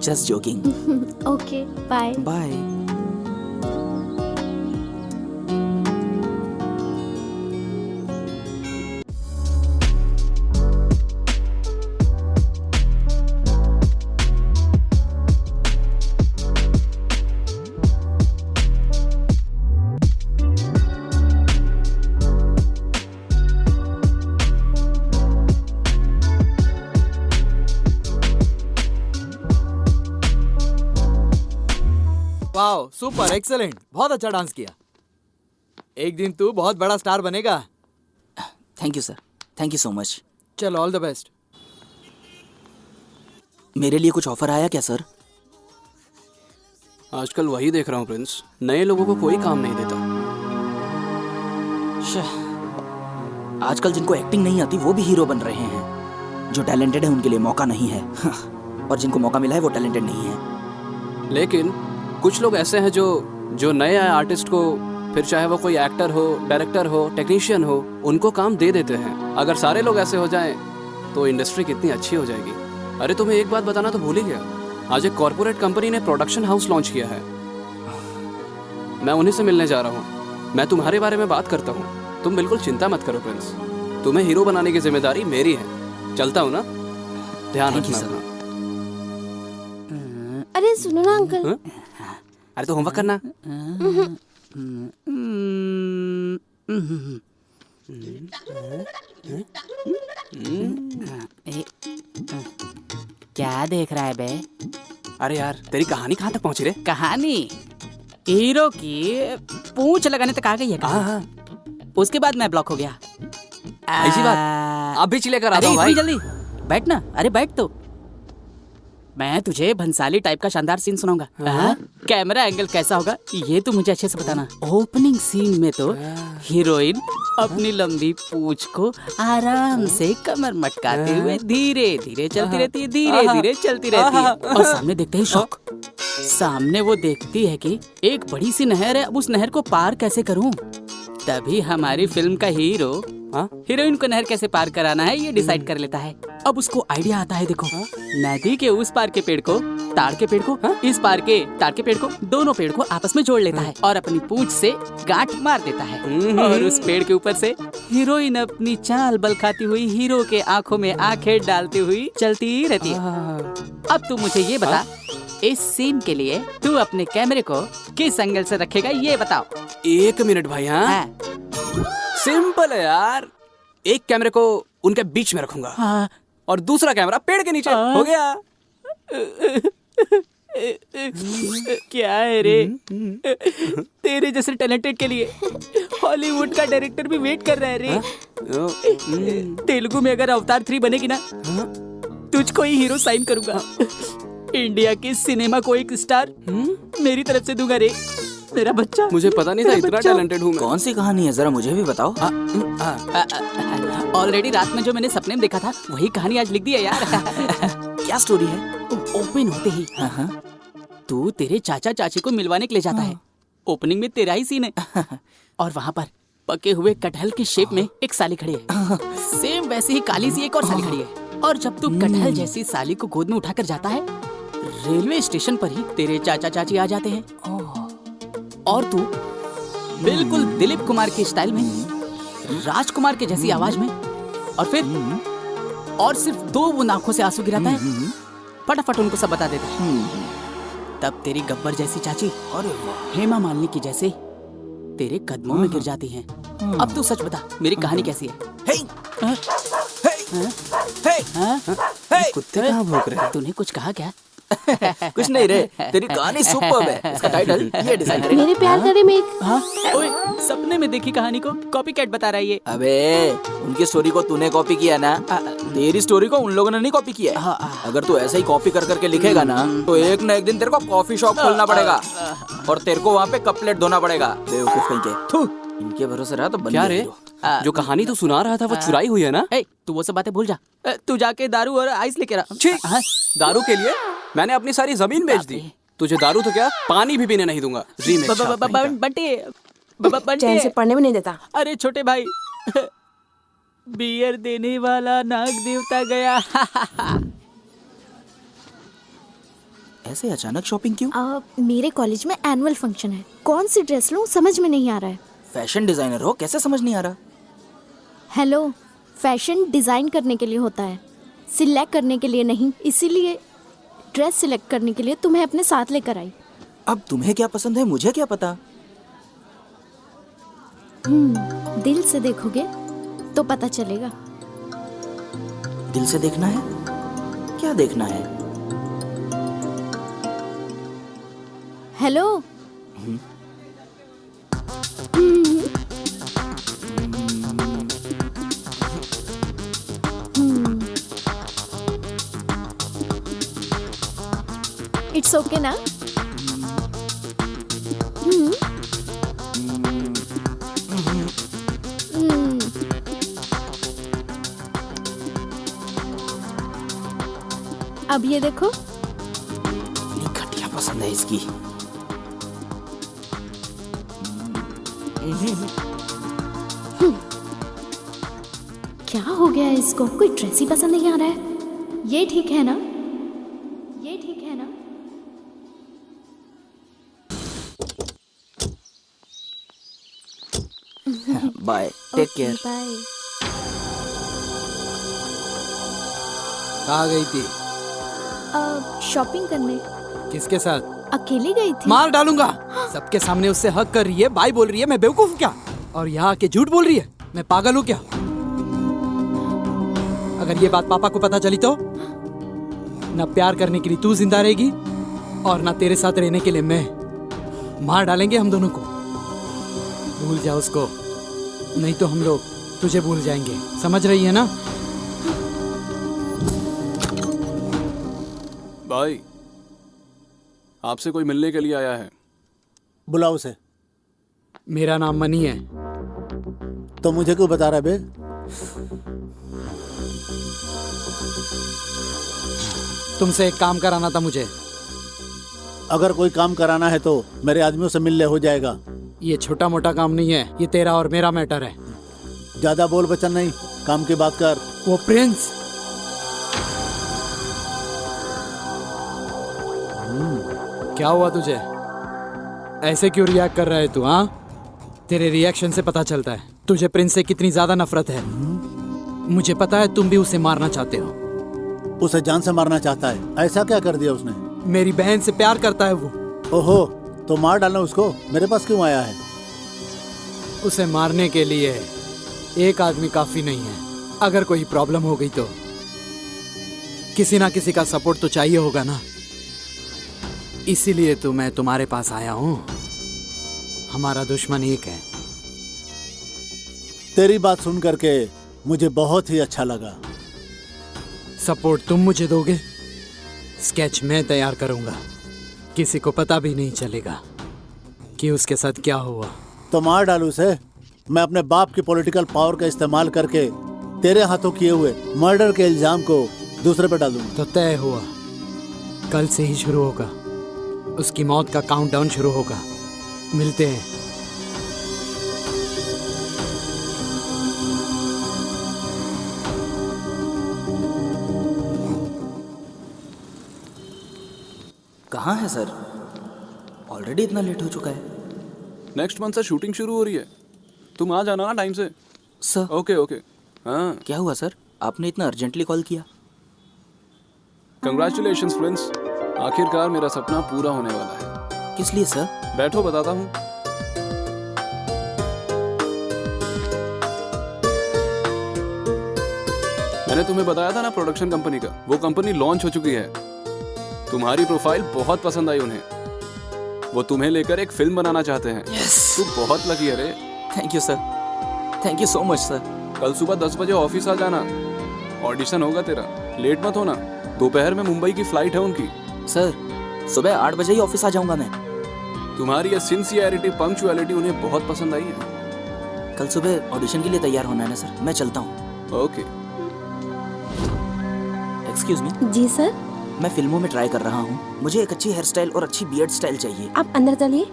Just joking. Okay, bye bye. Wow, super, excellent, बहुत अच्छा डांस किया। एक दिन तू बहुत बड़ा स्टार बनेगा। Thank you sir, thank you so much. चल ऑल द बेस्ट। मेरे लिए कुछ ऑफर आया क्या सर? आजकल वही देख रहा हूँ प्रिंस, नए लोगों को कोई काम नहीं देता। आजकल जिनको एक्टिंग नहीं आती वो भी हीरो बन रहे हैं। जो टैलेंटेड है उनके लिए मौका नहीं है और जिनको मौका मिला है वो टैलेंटेड नहीं है। लेकिन कुछ लोग ऐसे हैं जो नए आए आर्टिस्ट को, फिर चाहे वो कोई एक्टर हो, डायरेक्टर हो, टेक्नीशियन हो, उनको काम दे देते हैं। अगर सारे लोग ऐसे हो जाएं तो इंडस्ट्री कितनी अच्छी हो जाएगी। अरे तुम्हें एक बात बताना तो भूल ही गया, आज एक कॉर्पोरेट कंपनी ने प्रोडक्शन हाउस लॉन्च किया है। मैं उन्हीं से मिलने जा रहा हूँ। मैं तुम्हारे बारे में बात करता हूँ, तुम बिल्कुल चिंता मत करो प्रिंस। तुम्हें हीरो बनाने की जिम्मेदारी मेरी है। चलता हूँ ना, ध्यान रखना अपना। अरे सुनो ना अंकल। अरे तो होमवर्क करना। क्या देख रहा है बे? अरे यार तेरी कहानी कहाँ तक पहुँची रे? कहानी हीरो की पूंछ लगाने तक आ गई है। हाँ। उसके बाद मैं ब्लॉक हो गया। ऐसी बात? अब भी चिल्ले कर अरे आता हूँ भाई। इतनी जल्दी बैठ ना। अरे बैठ तो, मैं तुझे भंसाली टाइप का शानदार सीन सुनाऊंगा। कैमरा एंगल कैसा होगा ये तू मुझे अच्छे से बताना। ओपनिंग सीन में तो हीरोइन अपनी लंबी पूंछ को आराम से कमर मटकाते हुए धीरे धीरे चलती रहती है, धीरे धीरे चलती रहती है। और सामने देखते ही शौक, सामने वो देखती है कि एक बड़ी सी नहर है, अब उस नहर को पार कैसे करूं। तभी हमारी फिल्म का हीरो हीरोइन को नहर कैसे पार कराना है ये डिसाइड कर लेता है। अब उसको आइडिया आता है, देखो नदी के उस पार के पेड़ को, ताड़ के पेड़ को, इस पार के ताड़ के पेड़ को, दोनों पेड़ को आपस में जोड़ लेता है और अपनी पूंछ से गांठ मार देता है। और उस पेड़ के ऊपर से हीरोइन अपनी चाल बल खाती हुई हीरो के आंखों में आंखें डालती हुई चलती रहती है। अब तू मुझे ये बता, इस सीन के लिए तू अपने कैमरे को किस एंगल से रखेगा ये बताओ। 1 मिनट भाई। हाँ सिंपल है यार, एक कैमरे को उनके बीच में रखूंगा और दूसरा कैमरा पेड़ के नीचे। हो गया। क्या है रे, तेरे जैसे टैलेंटेड के लिए हॉलीवुड का डायरेक्टर भी वेट कर रहा है रे। तेलुगु में अगर अवतार 3 बनेगी ना, तुझको ही हीरो साइन करूंगा। इंडिया के सिनेमा को एक स्टार मेरी तरफ से दूंगा रे, मेरा बच्चा। मुझे पता नहीं था इतना टैलेंटेड हूँ मैं। कौन सी कहानी है जरा मुझे भी बताओ। ऑलरेडी रात में जो मैंने सपने में देखा था वही कहानी आज लिख दी है यार। क्या स्टोरी है? ओपन होते ही तू तेरे चाचा चाची को मिलवाने के लिए जाता है। ओपनिंग में तेरा ही सीन है और वहाँ पर पके हुए कटहल के शेप में एक साली खड़ी है। सेम वैसे ही काली सी एक और साली खड़ी है। और जब तू कटहल जैसी साली को गोद में उठाकर जाता है, रेलवे स्टेशन पर ही तेरे चाचा चाची आ जाते हैं और तू बिल्कुल दिलीप कुमार के स्टाइल में, राजकुमार के जैसी आवाज में, और फिर और सिर्फ 2 बूंद आंखों से आंसू गिराता है, फटाफट उनको सब बता देता है। तब तेरी गब्बर जैसी चाची और हेमा मालिनी की जैसे तेरे कदमों में गिर जाती हैं। अब तू सच बता, मेरी कहानी कैसी है? कुत्ते कहाँ भौंक रहे हैं? तूने कुछ कहा क्या? कुछ नहीं रे, तेरी कहानी सुपर्ब है। इसका टाइटल ये डिसाइड करेगा। मेरे प्यार करे में ओए, सपने में देखी कहानी को कॉपी कैट बता रहा है ये। अबे उनकी स्टोरी को तूने कॉपी किया ना, तेरी स्टोरी को उन लोगों ने नहीं कॉपी किया है। अगर तू ऐसे ही कॉपी कर करके लिखेगा ना तो एक ना एक दिन तेरे को कॉफी शॉप खोलना पड़ेगा और तेरे को वहाँ पे कप प्लेट धोना पड़ेगा। बेवकूफ कहीं के। इनके भरोसे रहा तो बन क्या गया रे, जो कहानी तू सुना रहा था वो चुराई हुई है ना? तू वो सब बातें भूल जा। तू जाके दारू और आइस लेके रहा। दारू के लिए मैंने अपनी सारी जमीन बेच दी। तुझे दारू तो क्या, पानी भी पीने नहीं दूंगा। बंटे चैन से पढ़ने में नहीं देता। अरे छोटे भाई, बियर देने वाला नाग देवता गया। ऐसे अचानक शॉपिंग क्यों? मेरे कॉलेज में एनुअल फंक्शन है, कौन सी ड्रेस लूं समझ में नहीं आ रहा है। फैशन डिजाइनर हो, कैसे समझ नहीं आ रहा? हेलो, फैशन डिजाइन करने के लिए होता है, सिलेक्ट करने के लिए नहीं। इसीलिए ड्रेस सिलेक्ट करने के लिए तुम्हें अपने साथ लेकर आई। अब तुम्हें क्या पसंद है मुझे क्या पता? दिल से देखोगे तो पता चलेगा। दिल से देखना है? क्या देखना है? हेलो, इट्स ओके ना? हम्म। हम्म। अब ये देखो। इतनी घटिया पसंद है इसकी। क्या हो गया है इसको? कोई ड्रेस ही पसंद नहीं आ रहा है। ये ठीक है ना? ये ठीक है ना? Bye, take care. बाय। कहाँ गई थी? शॉपिंग करने। किसके साथ? अकेली गई थी। मार डालूंगा। सबके सामने उससे हक कर रही है, बाय बोल रही है, मैं बेवकूफ हूँ क्या? और यहाँ आके झूठ बोल रही है, मैं पागल हूँ क्या? अगर ये बात पापा को पता चली तो ना प्यार करने के लिए तू जिंदा रहेगी और ना तेरे साथ रहने के लिए मैं। मार डालेंगे हम दोनों को। भूल जा उसको, नहीं तो हम लोग तुझे भूल जाएंगे। समझ रही है ना? भाई, आपसे कोई मिलने के लिए आया है। बुलाओ उसे। मेरा नाम मनी है। तो मुझे क्यों बता रहा है बे? तुमसे एक काम कराना था मुझे। अगर कोई काम कराना है तो मेरे आदमियों से मिलने हो जाएगा। ये छोटा मोटा काम नहीं है, ये तेरा और मेरा मैटर है। ज्यादा बोल बचन नहीं, काम की बात कर। वो प्रिंस। क्या हुआ तुझे? ऐसे क्यों रिएक्ट कर रहा है तू? हाँ, तेरे रिएक्शन से पता चलता है तुझे प्रिंस से कितनी ज्यादा नफरत है। मुझे पता है तुम भी उसे मारना चाहते हो। उसे जान से मारना चाहता है। ऐसा क्या कर दिया उसने? मेरी बहन से प्यार करता है वो। ओहो, तो मार डालना उसको। मेरे पास क्यों आया है? उसे मारने के लिए एक आदमी काफी नहीं है। अगर कोई प्रॉब्लम हो गई तो किसी ना किसी का सपोर्ट तो चाहिए होगा ना। इसीलिए तो मैं तुम्हारे पास आया हूँ। हमारा दुश्मन एक है। तेरी बात सुन करके मुझे बहुत ही अच्छा लगा। सपोर्ट तुम मुझे दोगे, स्केच मैं तैयार करूंगा। किसी को पता भी नहीं चलेगा कि उसके साथ क्या हुआ। तो मार डालू उसे। मैं अपने बाप की पॉलिटिकल पावर का इस्तेमाल करके तेरे हाथों किए हुए मर्डर के इल्जाम को दूसरे पे डाल दूंगा। तो तय हुआ, कल से ही शुरू होगा। उसकी मौत का काउंटडाउन शुरू होगा। मिलते हैं। कहाँ है सर? ऑलरेडी इतना लेट हो चुका है। नेक्स्ट मंथ से शूटिंग शुरू हो रही है, तुम आ जाना ना टाइम से। Sir okay okay. हाँ, क्या हुआ सर? आपने इतना अर्जेंटली कॉल किया? कंग्रेचुलेशंस फ्रेंड्स, आखिरकार मेरा सपना पूरा होने वाला है। किस लिए सर? बैठो बताता हूँ। मैंने तुम्हें बताया था ना प्रोडक्शन कंपनी का, वो कंपनी लॉन्च हो चुकी है। तुम्हारी प्रोफाइल बहुत पसंद आई उन्हें। वो तुम्हें लेकर एक फिल्म बनाना चाहते हैं। तू बहुत लकी है रे। Thank you sir, thank you so much sir. कल सुबह 10 बजे ऑफिस आ जाना, ऑडिशन होगा तेरा। लेट मत होना, दोपहर में मुंबई की फ्लाइट है उनकी। सर सुबह 8 बजे ही ऑफिस आ जाऊंगा मैं। तुम्हारी ये सिंसियरिटी, पंक्चुअलिटी उन्हें बहुत पसंद आई है। कल सुबह ऑडिशन के लिए तैयार होना है ना सर। मैं चलता हूँ। ओके। Excuse me. जी सर। मैं फिल्मों में ट्राई कर रहा हूँ। मुझे एक अच्छी हेयर स्टाइल और अच्छी बियर्ड स्टाइल चाहिए। आप अंदर चलिए।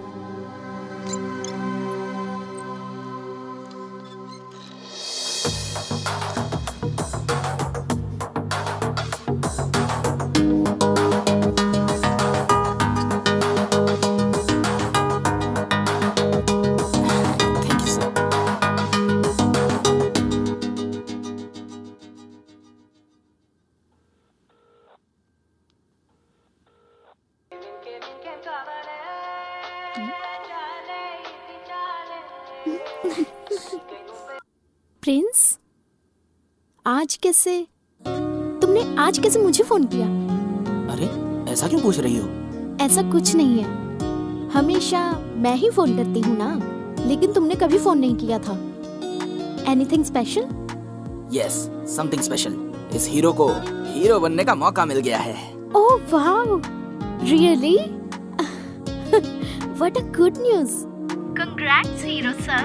Thank you sir. प्रिंस, तुमने आज कैसे मुझे फोन किया? अरे ऐसा क्यों पूछ रही हो? ऐसा कुछ नहीं है, हमेशा मैं ही फोन करती हूँ ना, लेकिन तुमने कभी फोन नहीं किया था। Anything special? Yes, something special. इस हीरो को हीरो बनने का मौका मिल गया है। ओह वाह, Really? What a good news. Congrats, hero sir.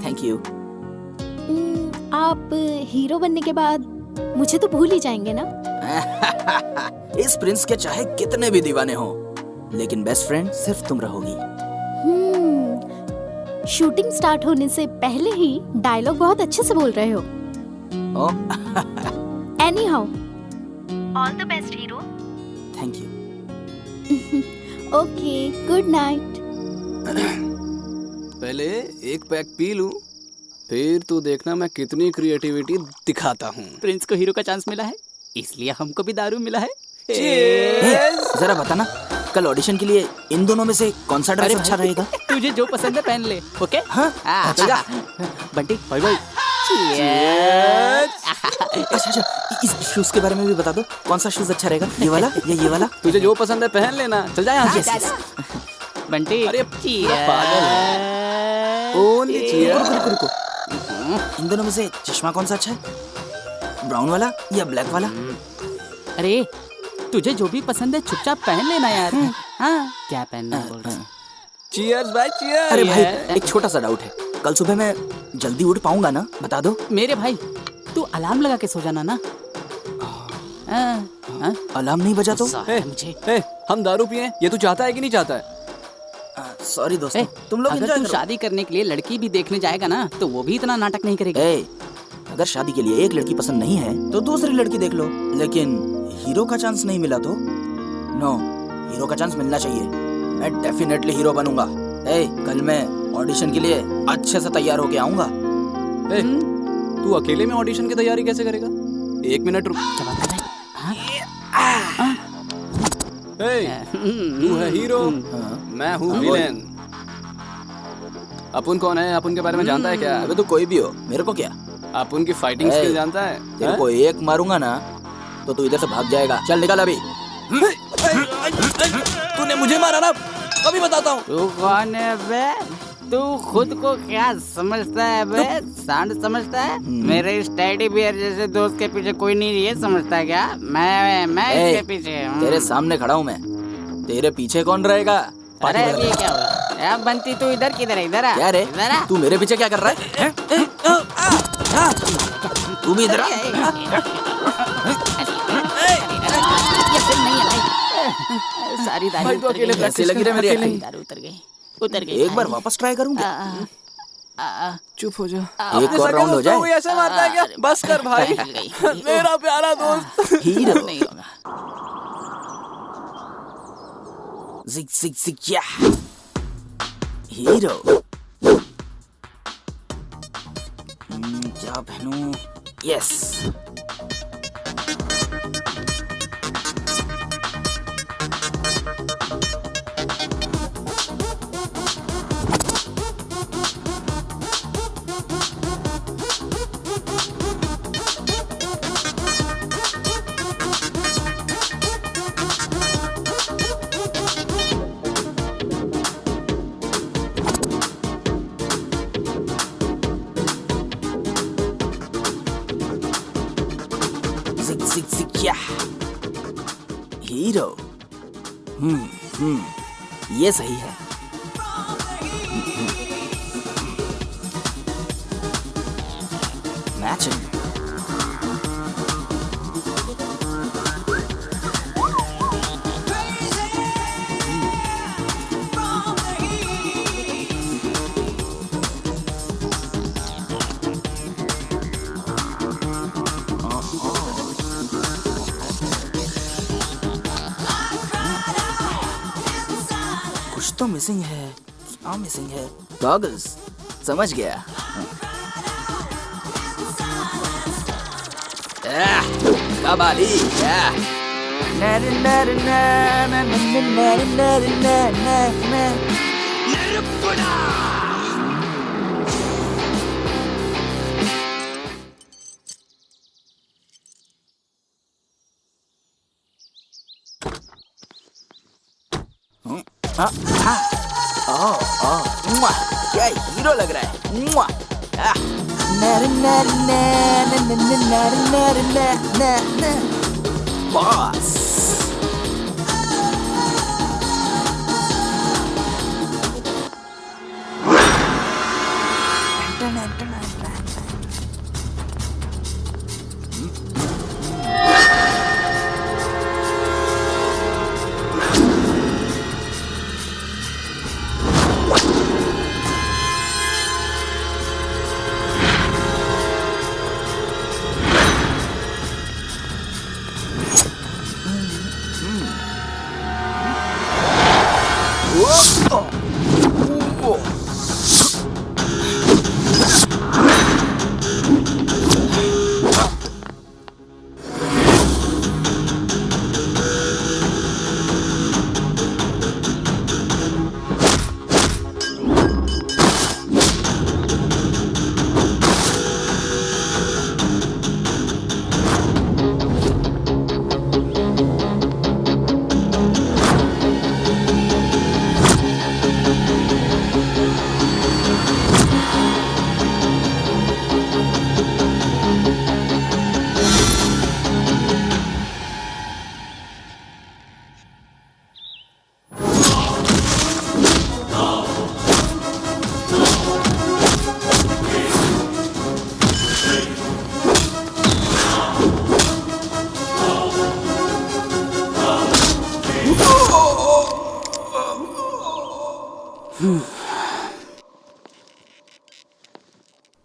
Thank you. आप हीरो बनने के बाद मुझे तो भूल ही जाएंगे ना? इस प्रिंस के चाहे कितने भी दीवाने हो, लेकिन बेस्ट फ्रेंड सिर्फ तुम रहोगी। शूटिंग स्टार्ट होने से पहले ही डायलॉग बहुत अच्छे से बोल रहे हो। Anyhow, all the best, hero. Thank you. Okay, good night. पहले एक पैक पी लूं, फिर तू देखना मैं कितनी क्रिएटिविटी दिखाता हूँ। प्रिंस को हीरो का चांस मिला है, इसलिए हमको भी दारू मिला है। जरा बताना, कल ऑडिशन के लिए इन दोनों में से कौन सा ड्रेस अच्छा रहेगा? तुझे जो पसंद है पहन ले, ओके? हाँ, चल जा। Bunty, bye bye. अच्छा, इस शूज के बारे में भी बता दो, कौन सा शूज अच्छा रहेगा? ये वाला या ये वाला? तुझे जो पसंद है पहन लेना, चल जा यहाँ से। बंटी, अरे पागल है। ओनली रुको। इन दोनों में से चश्मा कौन सा अच्छा है? ब्राउन वाला या ब्लैक वाला? अरे तुझे जो भी पसंद है चुपचाप पहन लेना यार। हाँ, क्या पहनना है बोल। चीयर्स भाई, चीयर्स। अरे भाई, एक छोटा सा डाउट है, कल सुबह मैं जल्दी उठ पाऊंगा ना? बता दो। मेरे भाई, तू अलार्म लगा के सो जाना ना। अलार्म नहीं बजा तो? मुझे हम दारू पिए, ये तू चाहता है कि नहीं चाहता है? सॉरी दोस्तों, तुम लोग अगर एंजॉय तू करो। शादी करने के लिए लड़की भी देखने जाएगा ना, तो वो भी इतना नाटक नहीं करेगी। अगर शादी के लिए एक लड़की पसंद नहीं है तो दूसरी लड़की देख लो, लेकिन हीरो का चांस नहीं मिला तो? नो, हीरो का चांस मिलना चाहिए। मैं डेफिनेटली हीरो बनूंगा। कल मैं ऑडिशन के लिए अच्छे से तैयार होके आऊंगा। तू अकेले में ऑडिशन की तैयारी कैसे करेगा? एक मिनट रुक। तू है हीरो, मैं हूँ विलेन। अपुन कौन है? अपुन के बारे में जानता है क्या? अबे तू कोई भी हो, मेरे को क्या? अपुन की फाइटिंग स्किल जानता है? तेरे को एक मारूंगा ना तो तू इधर से भाग जाएगा। चल निकल अभी। तूने मुझे मारा ना, अभी बताता हूँ। तू कौन है बे? तू खुद को क्या समझता है बे? सांड समझता है? मेरे इस टेडी बियर जैसे दोस्त के पीछे कोई नहीं है, समझता है क्या? मैं इसके पीछे हूँ। तेरे सामने खड़ा हूँ मैं, तेरे पीछे कौन रहेगा? अरे ये क्या हुआ? अब बंटी तू इधर किधर है? इधर आ। क्या रे? इधर आ। तू मेरे पीछे क्या कर रहा है? तू भी इधर आ। ये फिल्म नहीं है भाई। सारी दारू भाई, तू उतर अकेले गई। कैसी लगी रे मेरी एक्टिंग? दारू उतर गई। एक बार वापस ट्राई करूंगा। चुप हो जा। एक और राउंड हो जाए। ऐसे मारता है क्या? बस कर भाई, मेरा प्यारा दोस्त। हीरो नहीं होगा। जिग जिग जिग या हीरो। क्या पहनूं? यस। हीरो। ये सही है। मैचिंग। कुछ तो मिसिंग है। क्या मिसिंग है? गॉगल्स। समझ गया। कबाली। क्या हीरो लग रहा है। बॉस।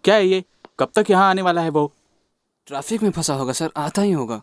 क्या है ये? कब तक यहाँ आने वाला है वो? ट्रैफिक में फंसा होगा सर, आता ही होगा।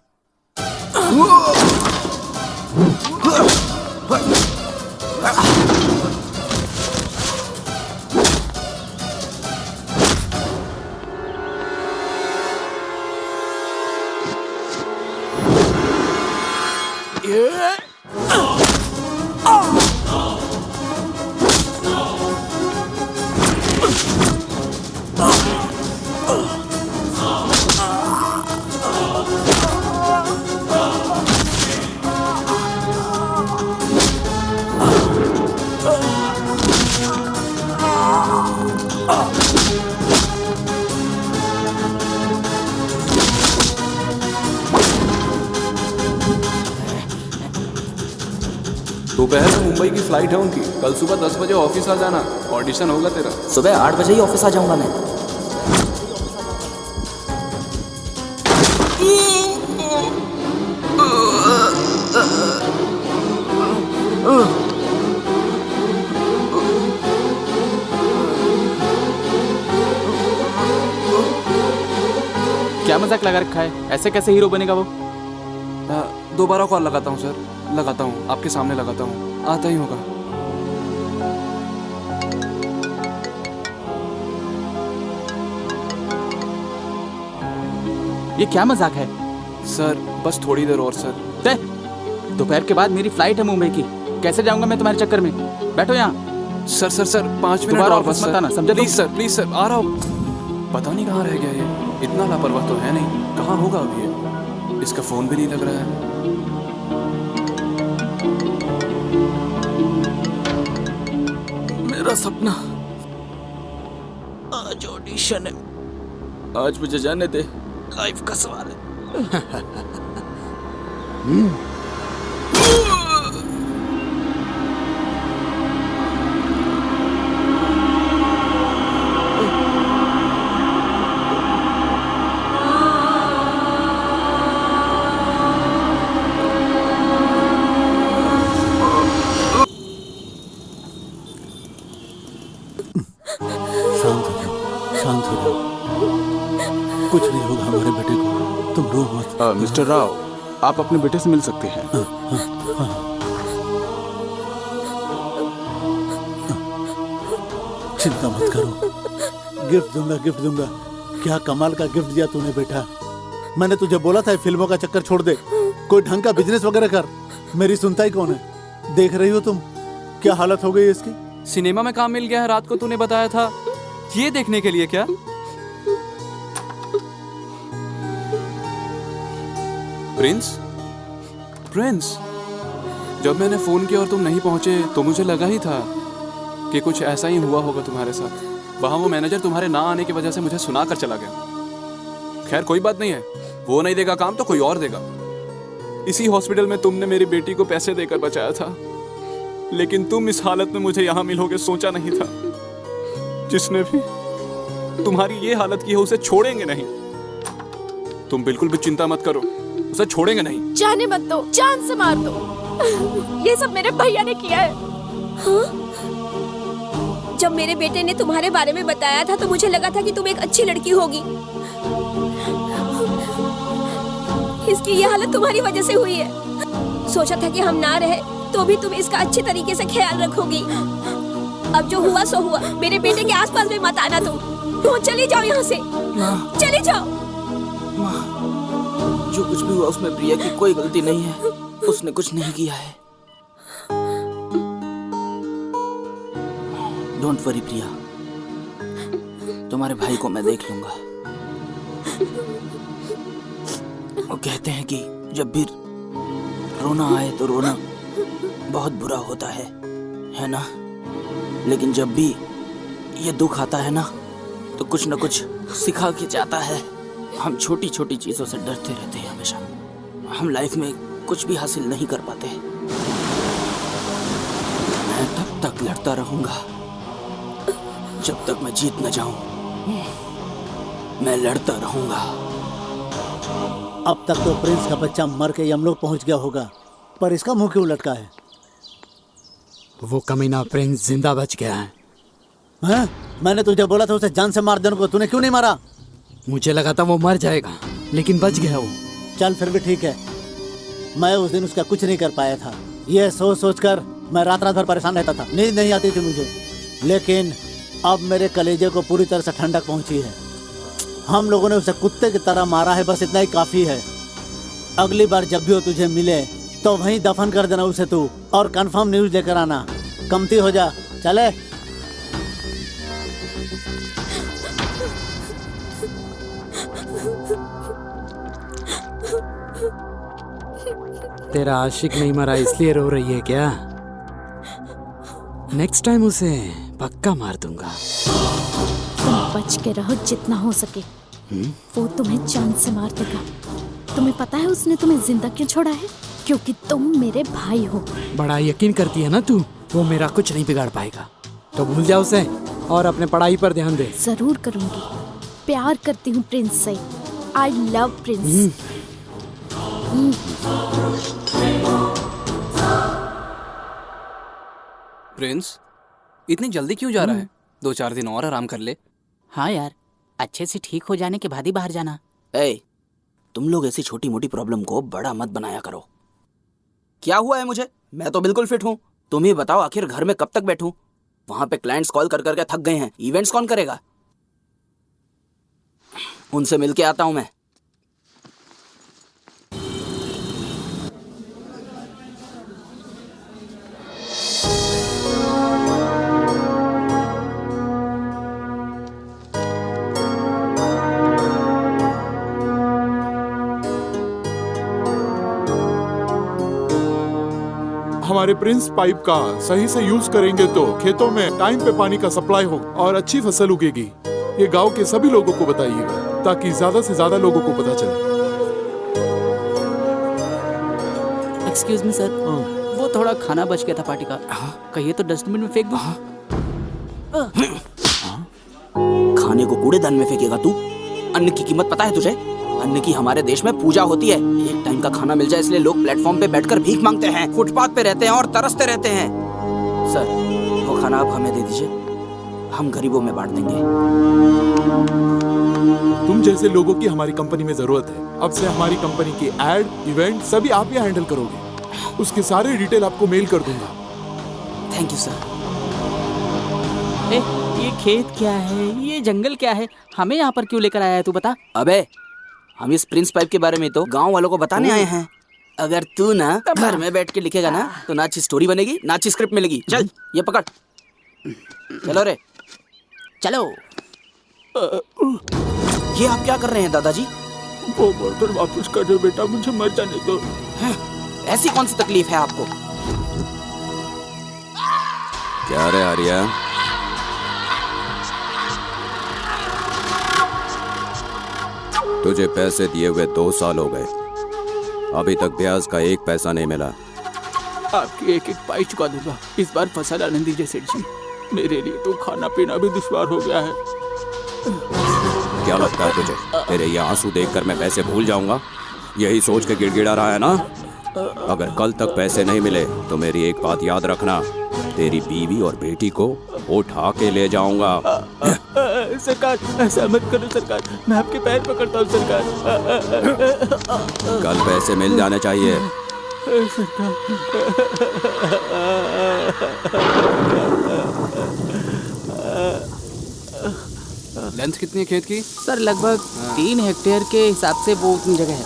दोपहर में मुंबई की फ्लाइट है उनकी, कल सुबह 10 बजे ऑफिस आ जाना, ऑडिशन होगा तेरा। सुबह 8 बजे ही ऑफिस आ जाऊंगा मैं। क्या मजाक लगा रखा है? ऐसे कैसे हीरो बनेगा वो? दोबारा कॉल लगाता हूँ सर, लगाता हूँ, आपके सामने लगाता हूँ, आता ही होगा। ये क्या मजाक है? सर बस थोड़ी देर और सर। दोपहर के बाद मेरी फ्लाइट है मुंबई की, कैसे जाऊंगा मैं तुम्हारे चक्कर में? बैठो यहाँ। सर सर सर 5 मिनट दोबारा और ऑफिस बस मत आना, सर, समझे? प्लीज सर आ रहा हूँ। पता नहीं कहाँ रह गया ये, इतना लापरवाह तो है नहीं, कहाँ होगा अभी ये? इसका फोन भी नहीं लग रहा है। मेरा सपना, आज ऑडिशन है, आज मुझे जाने दे, लाइफ का सवाल है। शांत हो जाओ, कुछ नहीं होगा हमारे बेटे को, तुम रो मत। मिस्टर राव, आप अपने बेटे से मिल सकते हैं। चिंता मत करो, गिफ्ट दूंगा। क्या कमाल का गिफ्ट दिया तूने बेटा। मैंने तुझे बोला था फिल्मों का चक्कर छोड़ दे, कोई ढंग का बिजनेस वगैरह कर। मेरी सुनता ही कौन है? देख रही हो तुम क्या हालत हो गई इसकी। सिनेमा में काम मिल गया है, रात को तूने बताया था, ये देखने के लिए क्या? प्रिंस, जब मैंने फोन किया और तुम नहीं पहुंचे तो मुझे लगा ही था कि कुछ ऐसा ही हुआ होगा तुम्हारे साथ। वहां वो मैनेजर तुम्हारे ना आने की वजह से मुझे सुना कर चला गया। खैर कोई बात नहीं है, वो नहीं देगा काम तो कोई और देगा। इसी हॉस्पिटल में तुमने मेरी बेटी को पैसे देकर बचाया था, लेकिन तुम इस हालत में मुझे यहाँ मिलोगे सोचा नहीं था। जिसने भी तुम्हारी ये हालत की है उसे छोड़ेंगे नहीं। तुम बिल्कुल भी चिंता मत करो, उसे छोड़ेंगे नहीं। जाने मत दो, जान से मार दो। ये सब मेरे भैया ने किया है। हाँ? जब मेरे बेटे ने तुम्हारे बारे में बताया था तो मुझे लगा था कि तुम एक अच्छी लड़की होगी। इसकी ये हालत तुम्हारी वजह से हुई है। सोचा था कि हम ना रहे तो भी तुम इसका अच्छे तरीके से ख्याल रखोगी। अब जो हुआ सो हुआ। मेरे बेटे के आसपास भी मत आना तुम। चली जाओ यहाँ से, चली जाओ। जो कुछ भी हुआ उसमें प्रिया की कोई गलती नहीं है, उसने कुछ नहीं किया है। डोंट वरी प्रिया, तुम्हारे भाई को मैं देख लूंगा। वो कहते हैं कि जब भी रोना आए तो रोना बहुत बुरा होता है ना? लेकिन जब भी ये दुख आता है ना तो कुछ न कुछ सिखा के जाता है। हम छोटी छोटी चीजों से डरते रहते हैं हमेशा। हम लाइफ में कुछ भी हासिल नहीं कर पाते। मैं तब तक लड़ता रहूंगा जब तक मैं जीत न जाऊं। मैं लड़ता रहूंगा। अब तक तो प्रिंस का बच्चा मर के यमलोक पहुंच गया होगा, पर इसका मुंह क्यों लटका है? वो कमीना प्रिंस जिंदा बच गया है। हैं? मैंने तुझे बोला था उसे जान से मार देने को, तूने क्यों नहीं मारा? मुझे लगा था वो मर जाएगा, लेकिन बच गया वो। चल फिर भी ठीक है, मैं उस दिन उसका कुछ नहीं कर पाया था। ये सोच सोच कर मैं रात रात भर परेशान रहता था, नींद नहीं आती थी मुझे। लेकिन अब मेरे कलेजे को पूरी तरह से ठंडक पहुंची है। हम लोगों ने उसे कुत्ते की तरह मारा है, बस इतना ही काफी है। अगली बार जब भी वो तुझे मिले तो वहीं दफन कर देना उसे तू, और कंफर्म न्यूज लेकर आना। कमती हो जा, चले। तेरा आशिक नहीं मरा इसलिए रो रही है क्या? नेक्स्ट टाइम उसे पक्का मार दूंगा। तुम बच के रहो जितना हो सके। वो तुम्हें जान से मार देगा। तुम्हें पता है उसने तुम्हें जिंदा क्यों छोड़ा है? क्योंकि तुम मेरे भाई हो। बड़ा यकीन करती है ना तू, वो मेरा कुछ नहीं बिगाड़ पाएगा। तो भूल जा उसे और अपने पढ़ाई पर ध्यान दे। जरूर करूंगी। प्यार करती हूँ प्रिंस से। I love Prince. प्रिंस इतनी जल्दी क्यों जा रहा है? 2-4 दिन और आराम कर ले। हाँ यार, अच्छे से ठीक हो जाने के बाद ही बाहर जाना। ए, तुम लोग ऐसी छोटी मोटी प्रॉब्लम को बड़ा मत बनाया करो। क्या हुआ है मुझे? मैं तो बिल्कुल फिट हूँ। तुम ही बताओ, आखिर घर में कब तक बैठूं? वहां पे क्लाइंट्स कॉल कर करके थक गए हैं। इवेंट्स कौन करेगा? उनसे मिलके आता हूं मैं। हमारे प्रिंस पाइप का सही से यूज करेंगे तो खेतों में टाइम पे पानी का सप्लाई हो और अच्छी फसल उगेगी। ये गांव के सभी लोगों को बताइएगा ताकि ज्यादा से ज्यादा लोगों को पता चले। एक्सक्यूज मी सर, वो थोड़ा खाना बच गया था पार्टी का, कहिए तो डस्टबिन में फेंक दूं। खाने को कूड़ेदान में फेंकेगा तू? अन्न की कीमत पता है तुझे? अन्न की हमारे देश में पूजा होती है। एक टाइम का खाना मिल जाए इसलिए लोग प्लेटफॉर्म पे बैठकर भीख मांगते हैं, फुटपाथ पे रहते हैं और तरसते रहते हैं। सर, वो खाना आप हमें दे दीजिए, हम गरीबों में बांट देंगे। तुम जैसे लोगों की हमारी कंपनी में जरूरत है। अब से हमारी कंपनी की एड, इवेंट सभी आप ही हैंडल करोगे। उसके सारे डिटेल आपको मेल कर दूंगा। Thank you sir. ये खेत क्या है, ये जंगल क्या है, हमें यहाँ पर क्यों लेकर आया है तू बता। अबे, हम इस प्रिंस पाइप के बारे में तो गांव वालों को बताने आए हैं। अगर तू ना घर में बैठ के लिखेगा ना तो ना अच्छी स्टोरी बनेगी ना अच्छी स्क्रिप्ट मिलेगी। चल ये पकड़, चलो रे चलो। ये आप क्या कर रहे हैं दादाजी? वो बर्तन वापस कर दो बेटा, मुझे मर जाने दो। ऐसी कौन सी तकलीफ है आपको? क्या रे आर्या, तुझे पैसे दिए हुए 2 साल हो गए, अभी तक ब्याज का 1 पैसा नहीं मिला। आपकी एक एक पाई चुका दूंगा। इस बार फसल आने दीजिए सेठ जी, मेरे लिए तो खाना पीना भी दुश्वार हो गया है। क्या लगता है तुझे तेरे ये आंसू देखकर मैं पैसे भूल जाऊंगा? यही सोच के गिड़गिड़ा रहा है ना? अगर कल तक पैसे नहीं मिले तो मेरी एक बात याद रखना, तेरी बीवी और बेटी को उठा के ले जाऊंगा। सरकार ऐसा मत करो सरकार, मैं आपके पैर पकड़ता हूँ सरकार। कल पैसे मिल जाने चाहिए। लेंथ कितनी है खेत की? सर लगभग 3 हेक्टेयर के हिसाब से वो उतनी जगह है।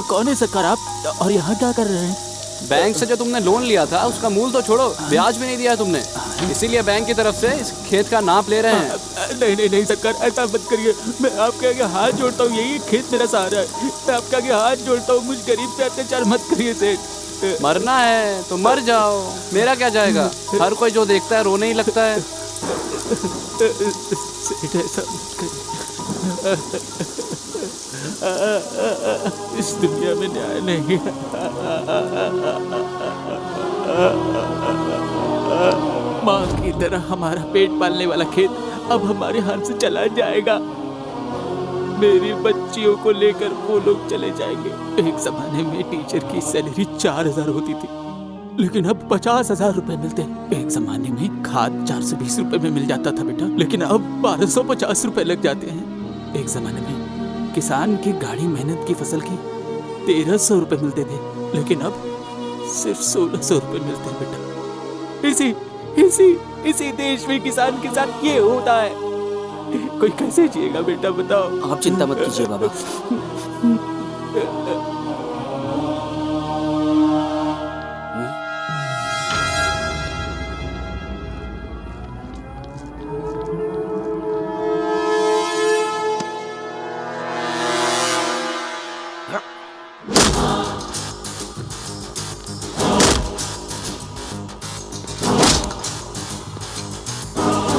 कौन है सरकार आप, और यहाँ क्या कर रहे हैं? बैंक से जो तुमने लोन लिया था उसका मूल तो छोड़ो, ब्याज भी नहीं दिया तुमने, इसीलिए बैंक की तरफ से इस खेत का नाप ले रहे हैं। नहीं सरकार, ऐसा मत करिए। मैं आपके आगे हाथ जोड़ता हूँ, यही खेत मेरा सहारा है। मैं आपके आगे हाथ जोड़ता हूँ, मुझ गरीब पे अत्याचार मत करिए सेठ। मरना है तो मर जाओ, मेरा क्या जाएगा। हर कोई जो देखता है रोने ही लगता है। सेठ ऐसा मत करिए, इस दुनिया में न्याय नहीं है। माँ की तरह हमारा पेट पालने वाला खेत अब हमारे हाथ से चला जाएगा। मेरी बच्चियों को लेकर वो लोग चले जाएंगे। एक जमाने में टीचर की सैलरी 4,000 होती थी, लेकिन अब 50,000 रुपए मिलते हैं। एक जमाने में खाद 420 रुपए में मिल जाता था बेटा, लेकिन अब 1250 रुपए लग जाते हैं। एक जमाने में किसान की गाढ़ी मेहनत की फसल की 1300 रुपए मिलते थे, लेकिन अब सिर्फ 1600 रुपए मिलते हैं बेटा। इसी देश में किसान के साथ ये होता है। कोई कैसे जिएगा बेटा, बताओ। आप चिंता मत कीजिए बाबा।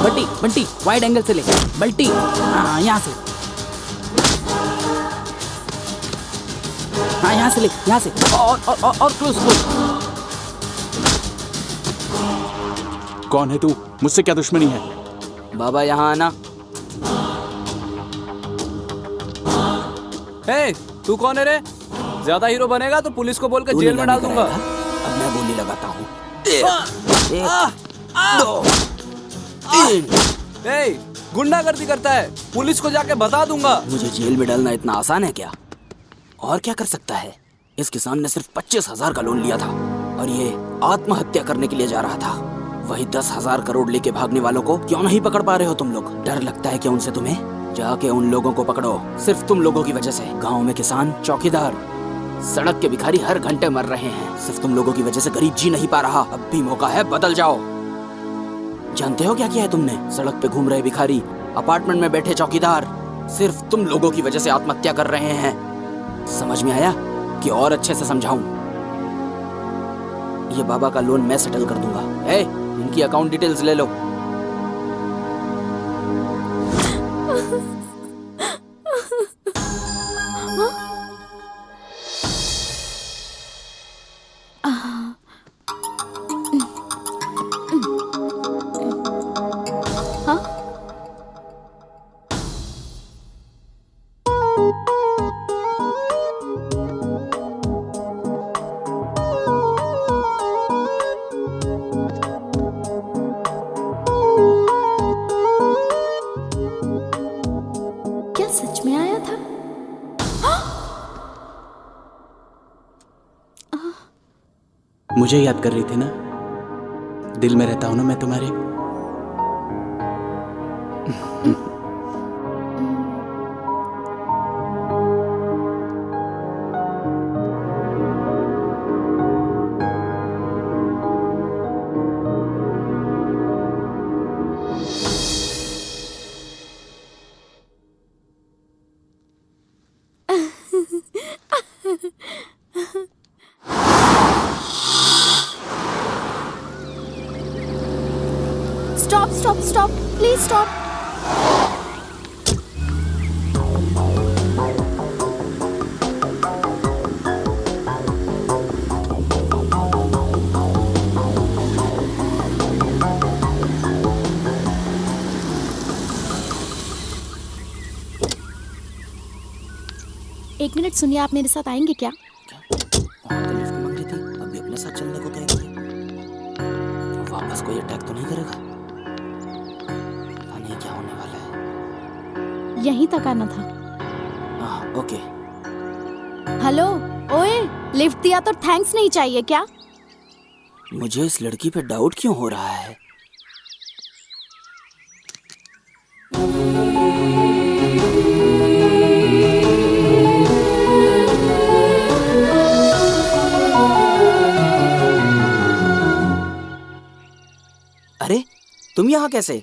बंटी बंटी वाइड एंगल से ले। बंटी हाँ यहाँ से, हाँ यहाँ से ले, यहाँ से और क्लोज। कौन है तू? मुझसे क्या दुश्मनी है? बाबा यहाँ आना। हे, तू कौन है रे? ज्यादा हीरो बनेगा तो पुलिस को बोलकर जेल में डाल दूंगा। अब मैं गोली लगाता हूँ। 1 2 ए, गुंडागर्दी करता है, पुलिस को जाके बता दूंगा। मुझे जेल में डालना इतना आसान है क्या? और क्या कर सकता है? इस किसान ने सिर्फ 25,000 का लोन लिया था और ये आत्महत्या करने के लिए जा रहा था। वही 10,000 करोड़ लेके भागने वालों को क्यों नहीं पकड़ पा रहे हो तुम लोग? डर लगता है क्या उनसे तुम्हें? जाके उन लोगों को पकड़ो। सिर्फ तुम लोगों की वजह से गाँव में किसान, चौकीदार, सड़क के भिखारी हर घंटे मर रहे हैं। सिर्फ तुम लोगों की वजह से गरीब जी नहीं पा रहा। अब भी मौका है, बदल जाओ। जानते हो क्या किया है तुमने? सड़क पे घूम रहे भिखारी, अपार्टमेंट में बैठे चौकीदार, सिर्फ तुम लोगों की वजह से आत्महत्या कर रहे हैं। समझ में आया कि और अच्छे से समझाऊं? ये बाबा का लोन मैं सेटल कर दूंगा। इनकी अकाउंट डिटेल्स ले लो। सच में आया था? मुझे याद कर रही थी ना? दिल में रहता हूं ना मैं तुम्हारे। Stop, please stop. एक मिनट सुनिए, आप मेरे साथ आएंगे क्या? वहाँ तो लिफ्ट मांग रही थी, अभी अपने साथ चलने को तैयार है। वापस कोई अटैक तो नहीं करेगा? क्या होने वाला है? यहीं तक आना था। ओके। हेलो, ओए, लिफ्ट दिया तो थैंक्स नहीं चाहिए क्या? मुझे इस लड़की पे डाउट क्यों हो रहा है? अरे, तुम यहाँ कैसे?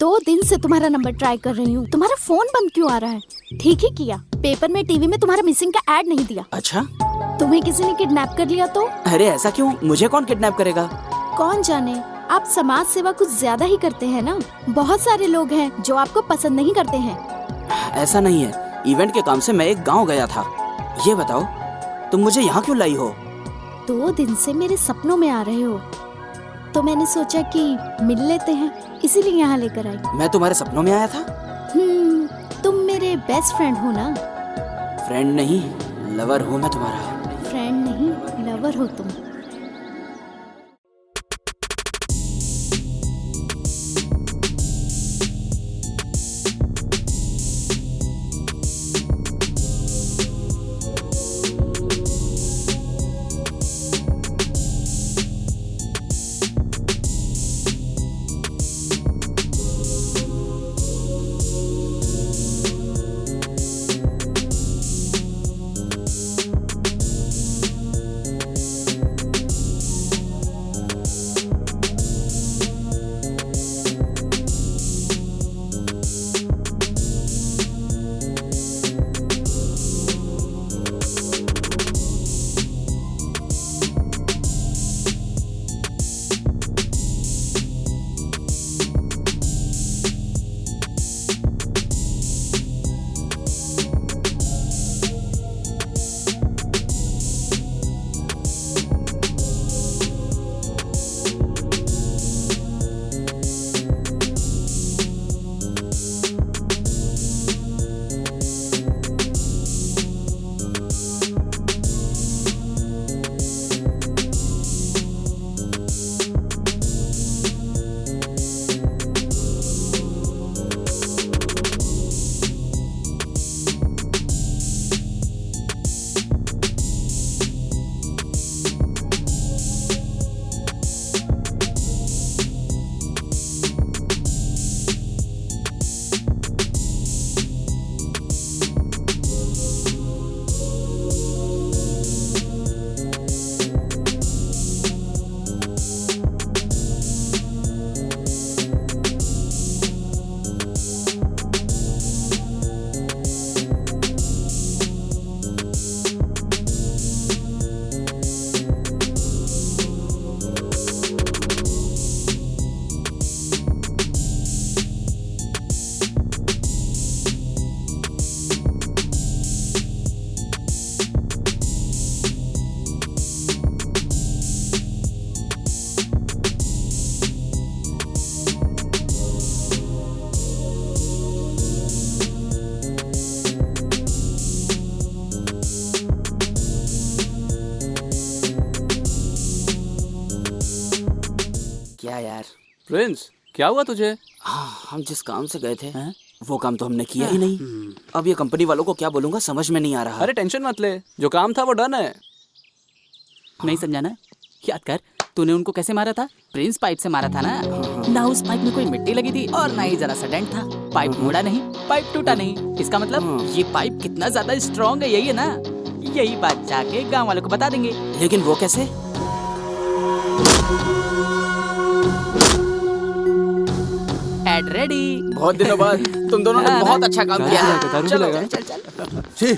2 दिन से तुम्हारा नंबर ट्राई कर रही हूँ। तुम्हारा फोन बंद क्यों आ रहा है? ठीक ही किया, पेपर में, टीवी में तुम्हारा मिसिंग का ऐड नहीं दिया। अच्छा, तुम्हें किसी ने किडनैप कर लिया तो? अरे ऐसा क्यों? मुझे कौन किडनैप करेगा? कौन जाने, आप समाज सेवा कुछ ज्यादा ही करते हैं ना। बहुत सारे लोग हैं जो आपको पसंद नहीं करते हैं। ऐसा नहीं है, इवेंट के काम से मैं एक गाँव गया था। ये बताओ, तुम मुझे यहाँ क्यों लाई हो? 2 दिन से मेरे सपनों में आ रहे हो, तो मैंने सोचा कि मिल लेते हैं, इसीलिए यहाँ लेकर आई। मैं तुम्हारे सपनों में आया था? तुम मेरे मेरे बेस्ट फ्रेंड हो ना? फ्रेंड नहीं, लवर हूँ मैं तुम्हारा। फ्रेंड नहीं, लवर हो तुम। क्या यार? प्रिंस, क्या हुआ तुझे? हाँ, हम जिस काम से गए थे वो काम तो हमने किया ही नहीं। अब ये कंपनी वालों को क्या बोलूंगा समझ में नहीं आ रहा। अरे टेंशन मत ले, जो काम था वो डन है। नहीं समझाना, याद कर तूने उनको कैसे मारा था? प्रिंस पाइप से मारा था ना? ना उस पाइप में कोई मिट्टी लगी थी और ना ही जरा सा डेंट था। पाइप मुड़ा नहीं, पाइप टूटा नहीं। इसका मतलब ये पाइप कितना ज्यादा स्ट्रॉन्ग है, यही है ना? यही बात जाके गांव वालों को बता देंगे। लेकिन वो कैसे? Ad ready. बहुत दिनों बाद तुम दोनों ने बहुत अच्छा काम किया है। चलो चल चल। छी,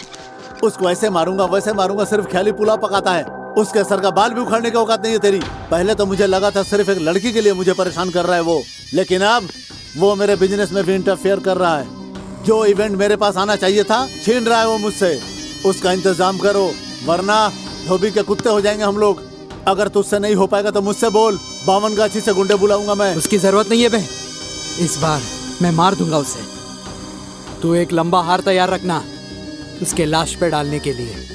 उसको ऐसे मारूंगा वैसे मारूंगा, सिर्फ ख्याली पुलाव पकाता है। उसके सर का बाल भी उखाड़ने का औकात नहीं है तेरी। पहले तो मुझे लगा था सिर्फ एक लड़की के लिए मुझे परेशान कर रहा है वो, लेकिन अब वो मेरे बिजनेस में भी इंटरफेयर कर रहा है। जो इवेंट मेरे पास आना चाहिए था छीन रहा है वो मुझसे। उसका इंतजाम करो वरना धोबी के कुत्ते हो जाएंगे हम लोग। अगर तुझसे नहीं हो पाएगा तो मुझसे बोल, 52 गाछी से गुंडे बुलाऊंगा मैं। उसकी जरूरत नहीं है बे, इस बार मैं मार दूंगा उसे। तू एक लंबा हार तैयार रखना उसके लाश पे डालने के लिए।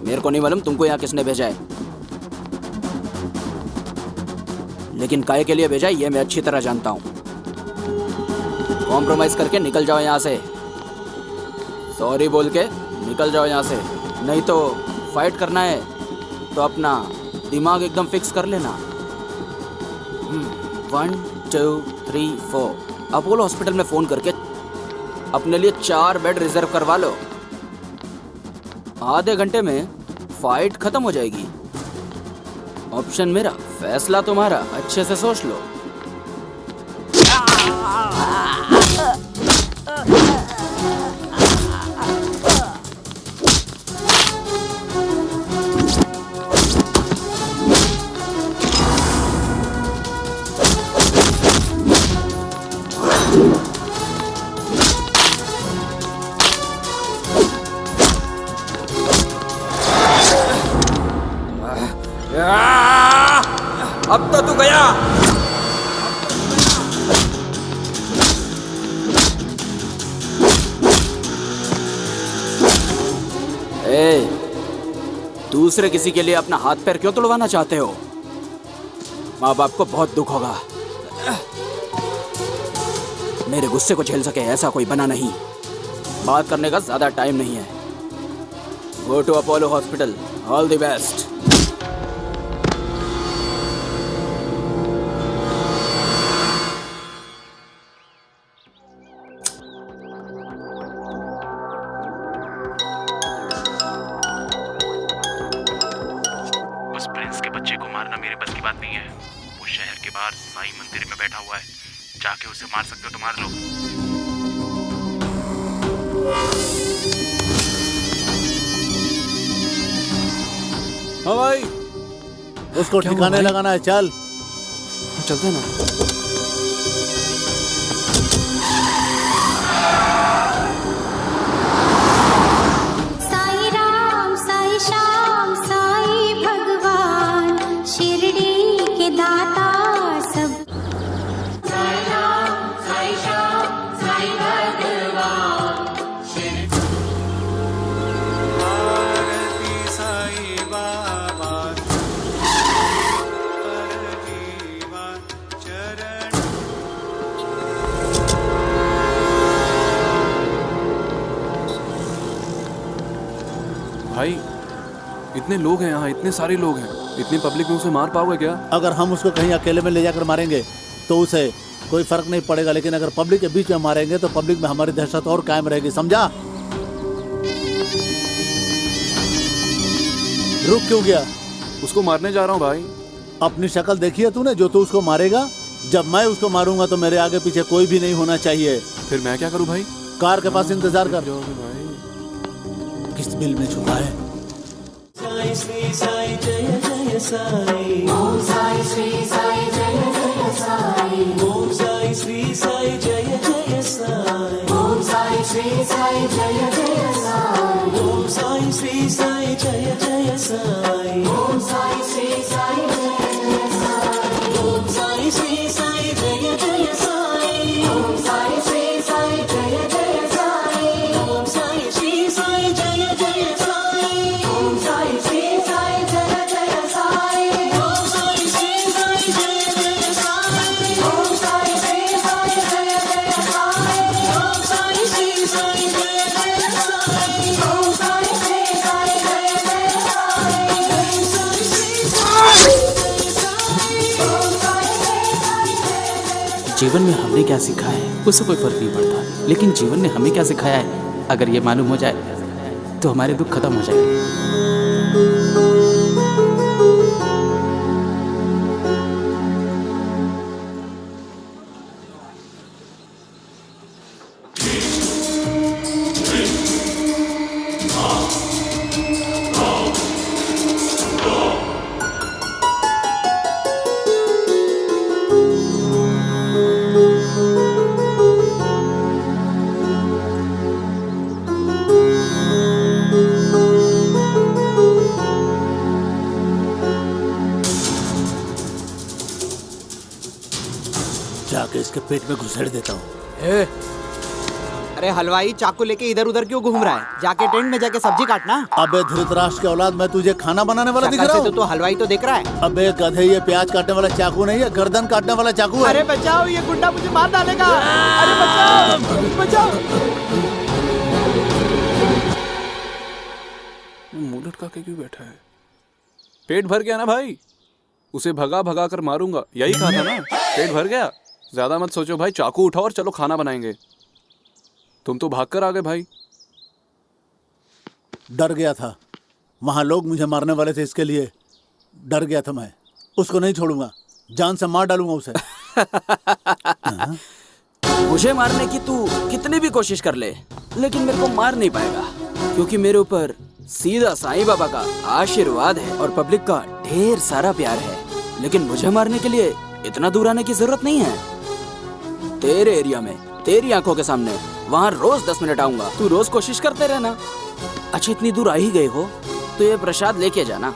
मेरे को नहीं मालूम तुमको यहाँ किसने भेजा है, लेकिन काय के लिए भेजा है ये मैं अच्छी तरह जानता हूँ। कॉम्प्रोमाइज करके निकल जाओ यहाँ से। सॉरी बोल के निकल जाओ यहाँ से, नहीं तो फाइट करना है तो अपना दिमाग एकदम फिक्स कर लेना। 1 2 3 4 अपोलो हॉस्पिटल में फोन करके अपने लिए 4 बेड रिजर्व करवा लो। आधे घंटे में फाइट खत्म हो जाएगी। ऑप्शन मेरा, फैसला तुम्हारा, अच्छे से सोच लो। अब तो तू गया। दूसरे किसी के लिए अपना हाथ पैर क्यों तोड़वाना चाहते हो? माँ बाप को बहुत दुख होगा। मेरे गुस्से को झेल सके ऐसा कोई बना नहीं। बात करने का ज्यादा टाइम नहीं है। Go to Apollo hospital. All the best. उस प्रिंस के बच्चे को मारना मेरे बस की बात नहीं है। वो शहर के बाहर साईं मंदिर में बैठा हुआ है, जाके उसे मार सकते हो तो मार लो। हाँ भाई, उसको ठिकाने लगाना है। चल चलते हैं ना। भाई इतने लोग हैं यहाँ, इतने सारे लोग हैं, इतनी पब्लिक में उसे मार पाओगे क्या? अगर हम उसको कहीं अकेले में ले जाकर मारेंगे तो उसे कोई फर्क नहीं पड़ेगा, लेकिन अगर पब्लिक के बीच में मारेंगे तो पब्लिक में हमारी दहशत और कायम रहेगी, समझा? रुक क्यों गया? उसको मारने जा रहा हूँ भाई। अपनी शक्ल देखी है तूने? जो तू उसको मारेगा, जब मैं उसको मारूंगा तो मेरे आगे पीछे कोई भी नहीं होना चाहिए। फिर मैं क्या करूँ भाई? कार के पास इंतजार कर। भाई किस बिल में छुपा है? साई श्री साई जय जय साई, ओम साई श्री साई जय जय साई, ओम साई श्री साई जय जय साई, ओम साई श्री साई जय जय साई, ओम साई श्री साई जय जय साई, ओम साई श्री साई जय जय साई, ओम साई श्री साई जय जय साई, ओम साई श्री साई जय जय साई, ओम साई श्री साई जय जय साई, ओम साई श्री साई जय जय साई, ओम साई श्री साई जय जय साई, ओम साई श्री साई जय जय साई, ओम साई श्री साई जय जय साई, ओम साई श्री साई जय जय साई, ओम साई श्री साई जय साई, ओम साई श्री साई जय जय। जीवन में हमने क्या सीखा है उससे कोई फर्क नहीं पड़ता, लेकिन जीवन ने हमें क्या सिखाया है अगर ये मालूम हो जाए तो हमारे दुख खत्म हो जाएंगे। जाके इसके पेट में घुसेड़ देता हूँ। अरे हलवाई चाकू लेके इधर उधर क्यों घूम रहा है? जाके टेंट में जाके सब्जी काटना। अबे धृतराष्ट्र के औलाद, मैं तुझे खाना बनाने वाला दिख रहा हूँ? तो हलवाई तो देख रहा है। अबे गधे, ये प्याज काटने वाला चाकू नहीं है, गर्दन काटने वाला चाकू है। अरे बचाओ, ये गुंडा मुझे मार डालेगा। अरे बचाओ बचाओ। मुंह लटका के क्यों बैठा है? पेट भर गया ना भाई? उसे भगा भगा कर मारूंगा, यही कहा था ना? पेट भर गया? ज्यादा मत सोचो भाई, चाकू उठाओ और चलो खाना बनाएंगे। तुम तो भाग कर आ गए भाई। डर गया था, वहां लोग मुझे मारने वाले थे, इसके लिए डर गया था मैं। उसको नहीं छोड़ूंगा, जान से मार डालूंगा उसे। मुझे मारने की तू कितनी भी कोशिश कर ले, लेकिन मेरे को मार नहीं पाएगा, क्योंकि मेरे ऊपर सीधा साईं बाबा का आशीर्वाद है और पब्लिक का ढेर सारा प्यार है। लेकिन मुझे मारने के लिए इतना दूर आने की जरूरत नहीं है। तेरे एरिया में, तेरी आंखों के सामने, वहाँ रोज 10 मिनट आऊंगा। तू रोज कोशिश करते रहना। अच्छा, इतनी दूर आ ही गए हो तो ये प्रसाद लेके जाना,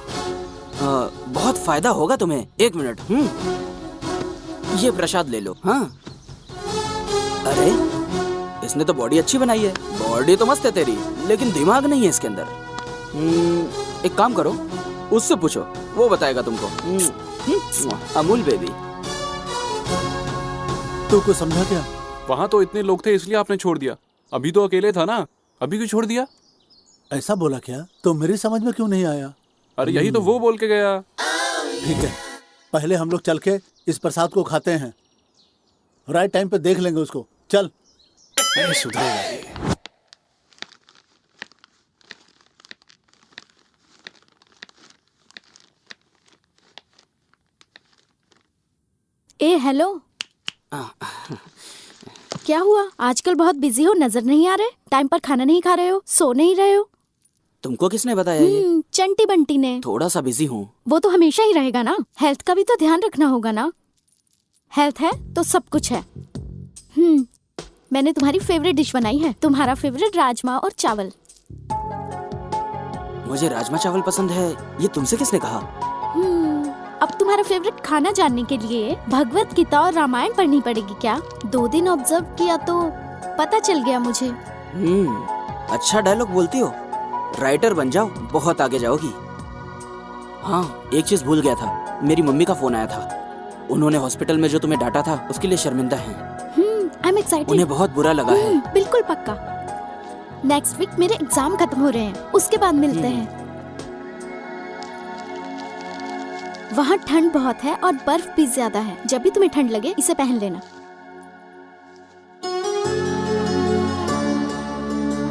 बहुत फायदा होगा तुम्हें। 1 मिनट। ये प्रसाद ले लो। हाँ, अरे इसने तो बॉडी अच्छी बनाई है। बॉडी तो मस्त है तेरी, लेकिन दिमाग नहीं है इसके अंदर। एक काम करो, उससे पूछो, वो बताएगा तुमको। अमूल बेबी। तू कुछ समझा क्या? वहां तो इतने लोग थे इसलिए आपने छोड़ दिया। अभी तो अकेले था ना, अभी क्यों छोड़ दिया? ऐसा बोला क्या? तो मेरी समझ में क्यों नहीं आया? अरे यही तो वो बोल के गया। ठीक है, पहले हम लोग चल के इस प्रसाद को खाते हैं, राइट टाइम पे देख लेंगे उसको। चल। सुधरेगा। ए हेलो, क्या हुआ? आजकल बहुत बिजी हो, नजर नहीं आ रहे? टाइम पर खाना नहीं खा रहे हो, सो नहीं रहे हो? तुमको किसने बताया ये? चंटी बंटी ने। थोड़ा सा बिजी हूँ। वो तो हमेशा ही रहेगा ना, हेल्थ का भी तो ध्यान रखना होगा ना। हेल्थ है तो सब कुछ है। मैंने तुम्हारी फेवरेट डिश बनाई है, तुम्हारा फेवरेट राजमा और चावल। मुझे राजमा चावल पसंद है, ये तुमसे किसने कहा? अब तुम्हारा फेवरेट खाना जानने के लिए भगवत गीता और रामायण पढ़नी पड़ेगी क्या? 2 दिन ऑब्जर्व किया तो पता चल गया मुझे। अच्छा डायलॉग बोलती हो, राइटर बन जाओ, बहुत आगे जाओगी। हाँ, एक चीज भूल गया था, मेरी मम्मी का फोन आया था। उन्होंने हॉस्पिटल में जो तुम्हें डांटा था उसके लिए शर्मिंदा हैं। I am excited. उन्हें बहुत बुरा लगा है। बिल्कुल पक्का। नेक्स्ट वीक मेरे एग्जाम खत्म हो रहे हैं, उसके बाद मिलते हैं। वहाँ ठंड बहुत है और बर्फ भी ज्यादा है। जब भी तुम्हें ठंड लगे इसे पहन लेना।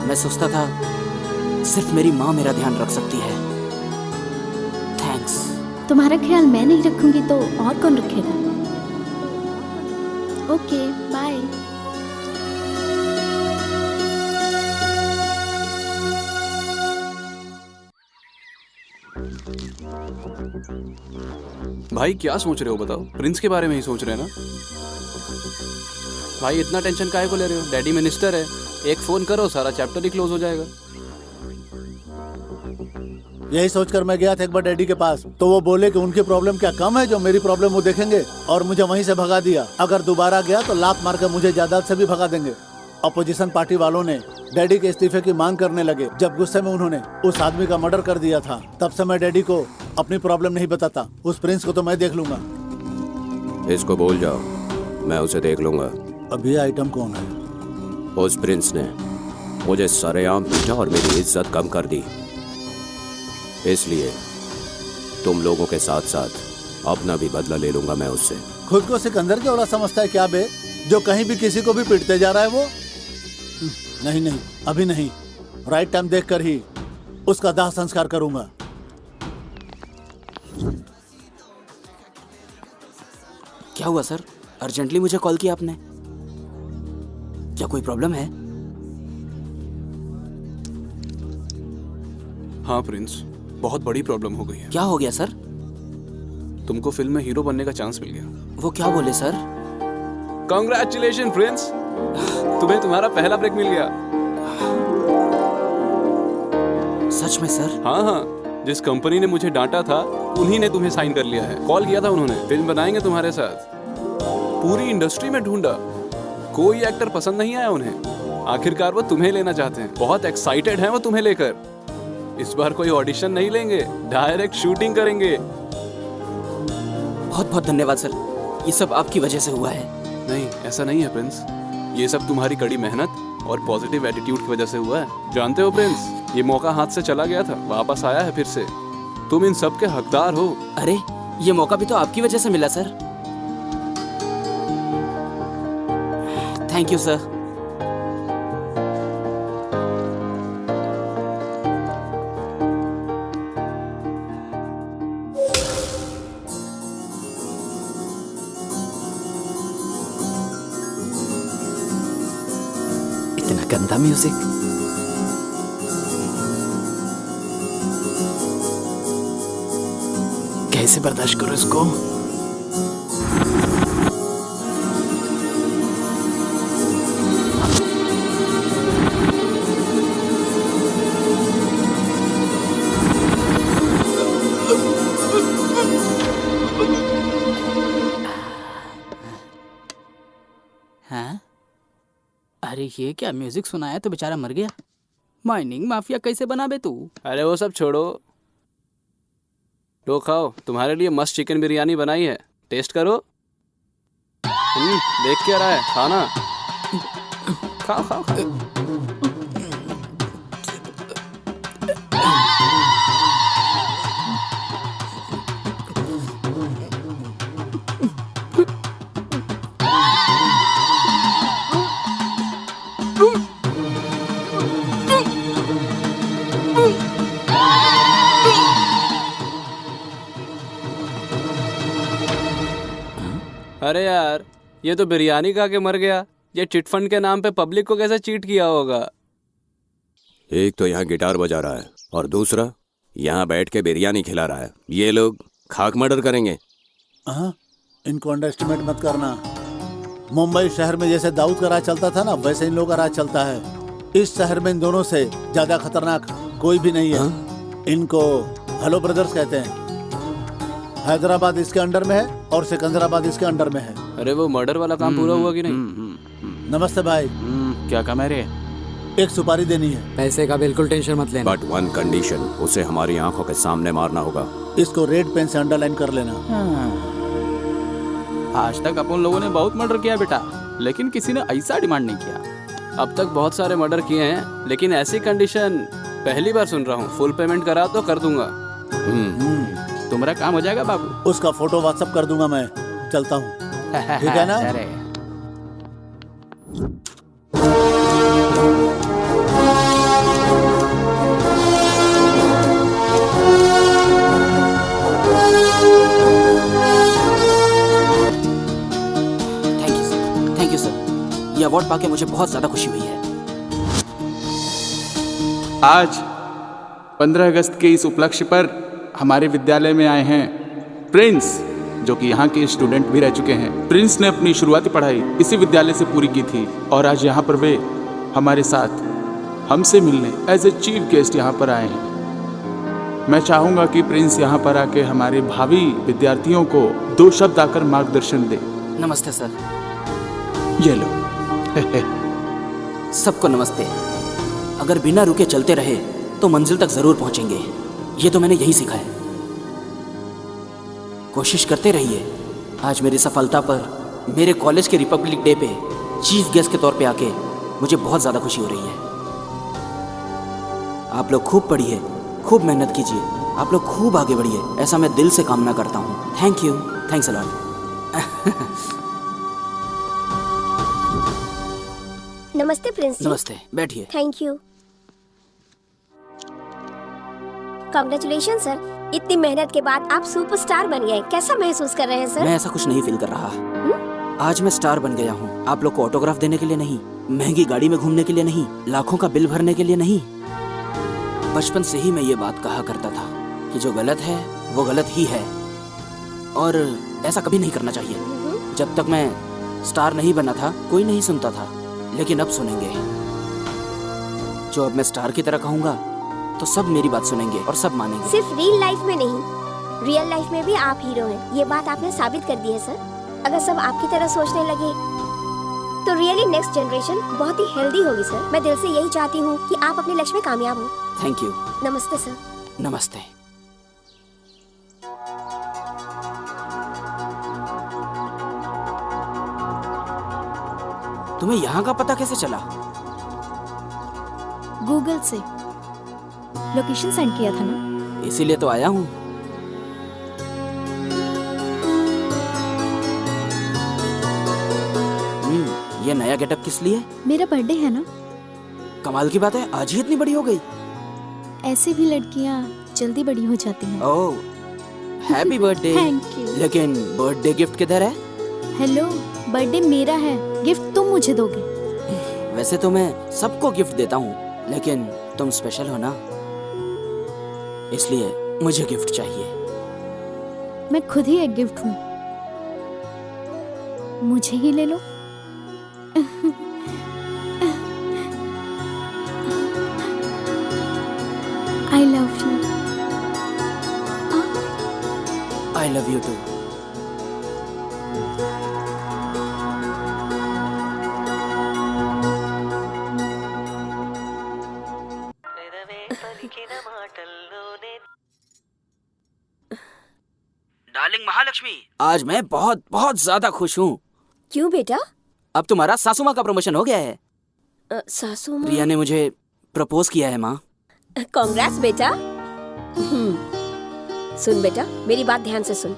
मैं सोचता था सिर्फ मेरी माँ मेरा ध्यान रख सकती है। थैंक्स। तुम्हारा ख्याल मैं नहीं रखूंगी तो और कौन रखेगा? Okay, bye. भाई क्या सोच रहे हो बताओ? प्रिंस के बारे में ही सोच रहे हैं ना? भाई इतना टेंशन काहे को ले रहे हो? डैडी मिनिस्टर है, एक फोन करो सारा चैप्टर ही क्लोज हो जाएगा। यही सोचकर मैं गया था एक बार डैडी के पास, तो वो बोले कि उनकी प्रॉब्लम क्या कम है जो मेरी प्रॉब्लम वो देखेंगे, और मुझे वहीं से भगा दिया। अगर दोबारा गया तो लात मारकर मुझे जायदाद से भी भगा देंगे। अपोजिशन पार्टी वालों ने डैडी के इस्तीफे की मांग करने लगे। जब गुस्से में उन्होंने उस आदमी का मर्डर कर दिया था, तब से मैं डैडी को अपनी प्रॉब्लम नहीं बताता। उस प्रिंस को तो मैं देख लूंगा। इसको बोल जाओ, मैं उसे देख लूंगा। अब ये आइटम कौन है? उस प्रिंस ने मुझे सरेआम पीटा और मेरी इज्जत कम कर दी, इसलिए तुम लोगों के साथ साथ अपना भी बदला ले लूंगा मैं उससे। खुद को सिकंदर के औलाद समझता है क्या बे, जो कहीं भी किसी को भी पीटते जा रहा है वो? नहीं नहीं, अभी नहीं। राइट टाइम देखकर ही उसका दाह संस्कार करूंगा। क्या हुआ सर? अर्जेंटली मुझे कॉल किया आपने? क्या कोई प्रॉब्लम है? हाँ प्रिंस, बहुत बड़ी प्रॉब्लम हो गई है। क्या हो गया सर? तुमको फिल्म में हीरो बनने का चांस मिल गया। वो क्या बोले सर? कांग्रेचुलेशन प्रिंस, तुम्हें तुम्हारा पहला ब्रेक मिल गया। सच में सर? हाँ हाँ, जिस कंपनी ने मुझे डांटा था उन्हीं ने तुम्हें साइन कर लिया है। कॉल किया था उन्होंने, फिल्म बनाएंगे तुम्हारे साथ। पूरी इंडस्ट्री में ढूंढा, कोई एक्टर पसंद नहीं आया उन्हें। आखिरकार वो तुम्हें लेना चाहते हैं, बहुत एक्साइटेड हैं वो तुम्हें लेकर। इस बार कोई ऑडिशन नहीं लेंगे, डायरेक्ट शूटिंग करेंगे। बहुत बहुत धन्यवाद सर, ये सब आपकी वजह से हुआ है। नहीं, ऐसा नहीं है प्रिंस, ये सब तुम्हारी कड़ी मेहनत और पॉजिटिव एटीट्यूड की वजह से हुआ है। जानते हो प्रिंस, ये मौका हाथ से चला गया था, वापस आया है फिर से। तुम इन सब के हकदार हो। अरे ये मौका भी तो आपकी वजह से मिला सर। Thank you sir. इतना गंदा म्यूजिक। कैसे बर्दाश्त करो इसको। हाँ? अरे ये क्या म्यूजिक सुनाया तो बेचारा मर गया। माइनिंग माफिया कैसे बना बे तू? अरे वो सब छोड़ो, लो खाओ, तुम्हारे लिए मस्त चिकन बिरयानी बनाई है, टेस्ट करो। देख क्या रहा है, खाना। खाओ खाओ खाओ। अरे यार, ये तो बिरयानी खा के मर गया। ये चिटफंड के नाम पे पब्लिक को कैसे चीट किया होगा। एक तो यहाँ गिटार बजा रहा है और दूसरा यहाँ बैठ के बिरयानी खिला रहा है। ये लोग खाक मर्डर करेंगे। हाँ, इनको अंडर एस्टिमेट मत करना। मुंबई शहर में जैसे दाऊद का राज चलता था ना, वैसे इन लोगों का राज चलता है। इस शहर में इन दोनों से ज्यादा खतरनाक कोई भी नहीं है। इनको हेलो ब्रदर्स कहते हैं। हैदराबाद इसके अंडर में है और सिकंदराबाद इसके अंडर में है। अरे वो मर्डर वाला काम पूरा हुआ कि नहीं? नमस्ते भाई। क्या काम है रे? एक सुपारी देनी है। पैसे का बिल्कुल टेंशन मत लेना। बट वन कंडीशन, उसे हमारी आंखों के सामने मारना होगा। इसको रेड पेन से अंडरलाइन कर लेना। आज तक अपन लोगों ने बहुत मर्डर किया बेटा, लेकिन किसी ने ऐसा डिमांड नहीं किया। अब तक बहुत सारे मर्डर किए हैं, लेकिन ऐसी कंडीशन पहली बार सुन रहा हूँ। फुल पेमेंट करा तो कर दूंगा। तुम्हारा काम हो जाएगा बाबू। उसका फोटो व्हाट्सएप कर दूंगा मैं। चलता हूँ, ठीक है ना? Thank you sir. ये अवार्ड पाके मुझे बहुत ज्यादा खुशी हुई है। आज 15 अगस्त के इस उपलक्ष्य पर हमारे विद्यालय में आए हैं प्रिंस, जो कि यहाँ के स्टूडेंट भी रह चुके हैं। प्रिंस ने अपनी शुरुआती पढ़ाई इसी विद्यालय से पूरी की थी और आज यहाँ पर वे हमारे साथ हमसे मिलने एज ए चीफ गेस्ट यहाँ पर आए हैं। मैं चाहूँगा कि प्रिंस यहाँ पर आके हमारे भावी विद्यार्थियों को 2 शब्द आकर मार्गदर्शन दे। नमस्ते सर। ये लो। सबको नमस्ते। अगर बिना रुके चलते रहे तो मंजिल तक जरूर पहुंचेंगे, ये तो मैंने यही सीखा है। कोशिश करते रहिए। आज मेरी सफलता पर मेरे कॉलेज के रिपब्लिक डे पे चीफ गेस्ट के तौर पे आके मुझे बहुत ज़्यादा खुशी हो रही है। आप लोग खूब पढ़िए, खूब मेहनत कीजिए, आप लोग खूब आगे बढ़िए, ऐसा मैं दिल से कामना करता हूँ। Thank you, thanks a lot. नमस्ते प्रिंस जी। नमस्ते, बैठिए। Thank you. कांग्रेचुलेशन सर, इतनी मेहनत के बाद आप सुपरस्टार बन गए। कैसा महसूस कर रहे हैं सर? मैं ऐसा कुछ नहीं फील कर रहा। आज मैं स्टार बन गया हूँ। आप लोग को ऑटोग्राफ देने के लिए नहीं, महंगी गाड़ी में घूमने के लिए नहीं, लाखों का बिल भरने के लिए नहीं। बचपन से ही मैं ये बात कहा करता था कि जो गलत है वो गलत ही है, और ऐसा कभी नहीं करना चाहिए। जब तक मैं स्टार नहीं बना था कोई नहीं सुनता था, लेकिन अब सुनेंगे। जो अब मैं स्टार की तरह कहूँगा तो सब मेरी बात सुनेंगे और सब मानेंगे। सिर्फ रियल लाइफ में नहीं, रियल लाइफ में भी आप हीरो हैं। ये बात आपने साबित कर दी है सर। अगर सब आपकी तरह सोचने लगे तो रियली नेक्स्ट जनरेशन बहुत ही हेल्दी होगी सर। मैं दिल से यही चाहती हूँ कि आप अपने लक्ष्य में कामयाब हो। Thank you. नमस्ते सर। नमस्ते। तुम्हें यहाँ का पता कैसे चला? गूगल से। लोकेशन सेंड किया था ना? इसीलिए तो आया हूँ। ये नया गेटअप किस लिए? मेरा बर्थडे है ना। कमाल की बात है, आज ही इतनी बड़ी हो गई। ऐसे भी लड़कियाँ जल्दी बड़ी हो जाती हैं। ओह, हैप्पी बर्थडे। Thank you. लेकिन बर्थडे गिफ्ट किधर है? हेलो, बर्थडे मेरा है, गिफ्ट तुम मुझे दोगे। वैसे तो मैं सबको गिफ्ट देता हूँ, लेकिन तुम स्पेशल हो ना, इसलिए मुझे गिफ्ट चाहिए। मैं खुद ही एक गिफ्ट हूँ, मुझे ही ले लो। I love you. I love you too. Darling Mahalakshmi, आज मैं बहुत बहुत ज्यादा खुश हूँ। क्यों बेटा? अब तुम्हारा सासू माँ का प्रमोशन हो गया है। सासू माँ? प्रिया ने मुझे प्रपोज किया है माँ। कांग्रेस बेटा। सुन बेटा, मेरी बात ध्यान से सुन।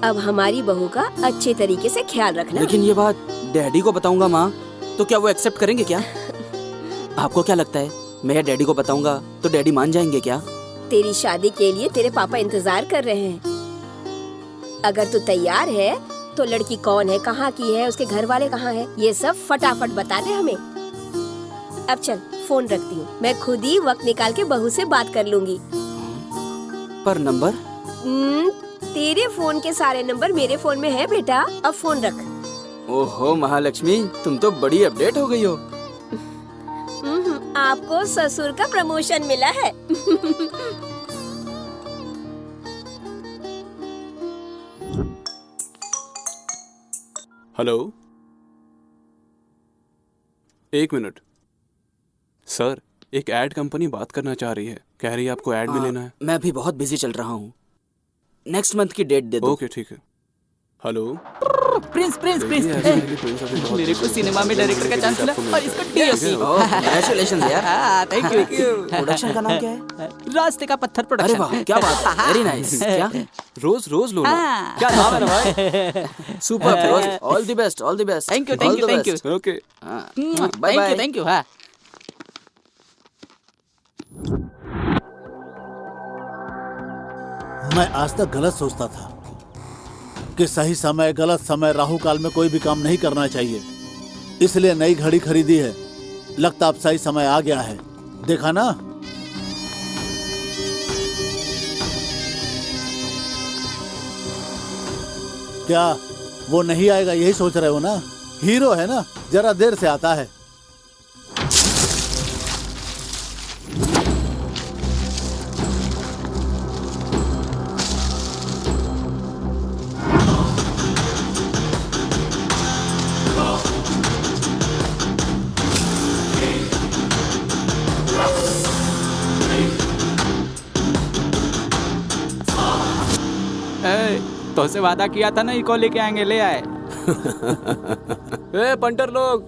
अब हमारी बहू का अच्छे तरीके से ख्याल रखना। लेकिन ये बात डैडी को बताऊंगा माँ, तो क्या वो एक्सेप्ट करेंगे क्या? आपको क्या लगता है, मैं डैडी को बताऊंगा तो डैडी मान जाएंगे क्या? तेरी शादी के लिए तेरे पापा इंतजार कर रहे हैं। अगर तू तैयार है तो लड़की कौन है, कहाँ की है, उसके घर वाले कहाँ हैं, ये सब फटाफट बता दे हमें। अब चल, फोन रखती हूँ, मैं खुद ही वक्त निकाल के बहू से बात कर लूंगी। पर नंबर? तेरे फोन के सारे नंबर मेरे फोन में है बेटा। अब फोन रख। ओहो महालक्ष्मी, तुम तो बड़ी अपडेट हो गई हो। आपको ससुर का प्रमोशन मिला है। हेलो, एक मिनट सर, एक एड कंपनी बात करना चाह रही है, कह रही है आपको एड में लेना है। मैं भी बहुत बिजी चल रहा हूँ, नेक्स्ट मंथ की डेट दे दो। ओके ठीक है। हेलो प्रिंस प्रिंस प्रिंस, मेरे को सिनेमा में डायरेक्टर का चांस मिला और इसको डीओपी। कांग्रेचुलेशंस यार। Thank you. प्रोडक्शन का नाम क्या है? रास्ते का पत्थर प्रोडक्शन। अरे वाह, क्या बात है, वेरी नाइस। क्या रोज रोज लो ना। क्या नाम है ना भाई? Super rose, all the best, all the best. Thank you thank you thank you. Okay bye bye. Thank you. हाँ, मैं आज तक गलत सोचता था कि सही समय गलत समय राहु काल में कोई भी काम नहीं करना चाहिए, इसलिए नई घड़ी खरीदी है। लगता अब सही समय आ गया है, देखा ना। क्या वो नहीं आएगा यही सोच रहे हो ना? हीरो है ना, जरा देर से आता है। तो से वादा किया था ना, इको लेके आएंगे, ले आए। ए पंटर लोग,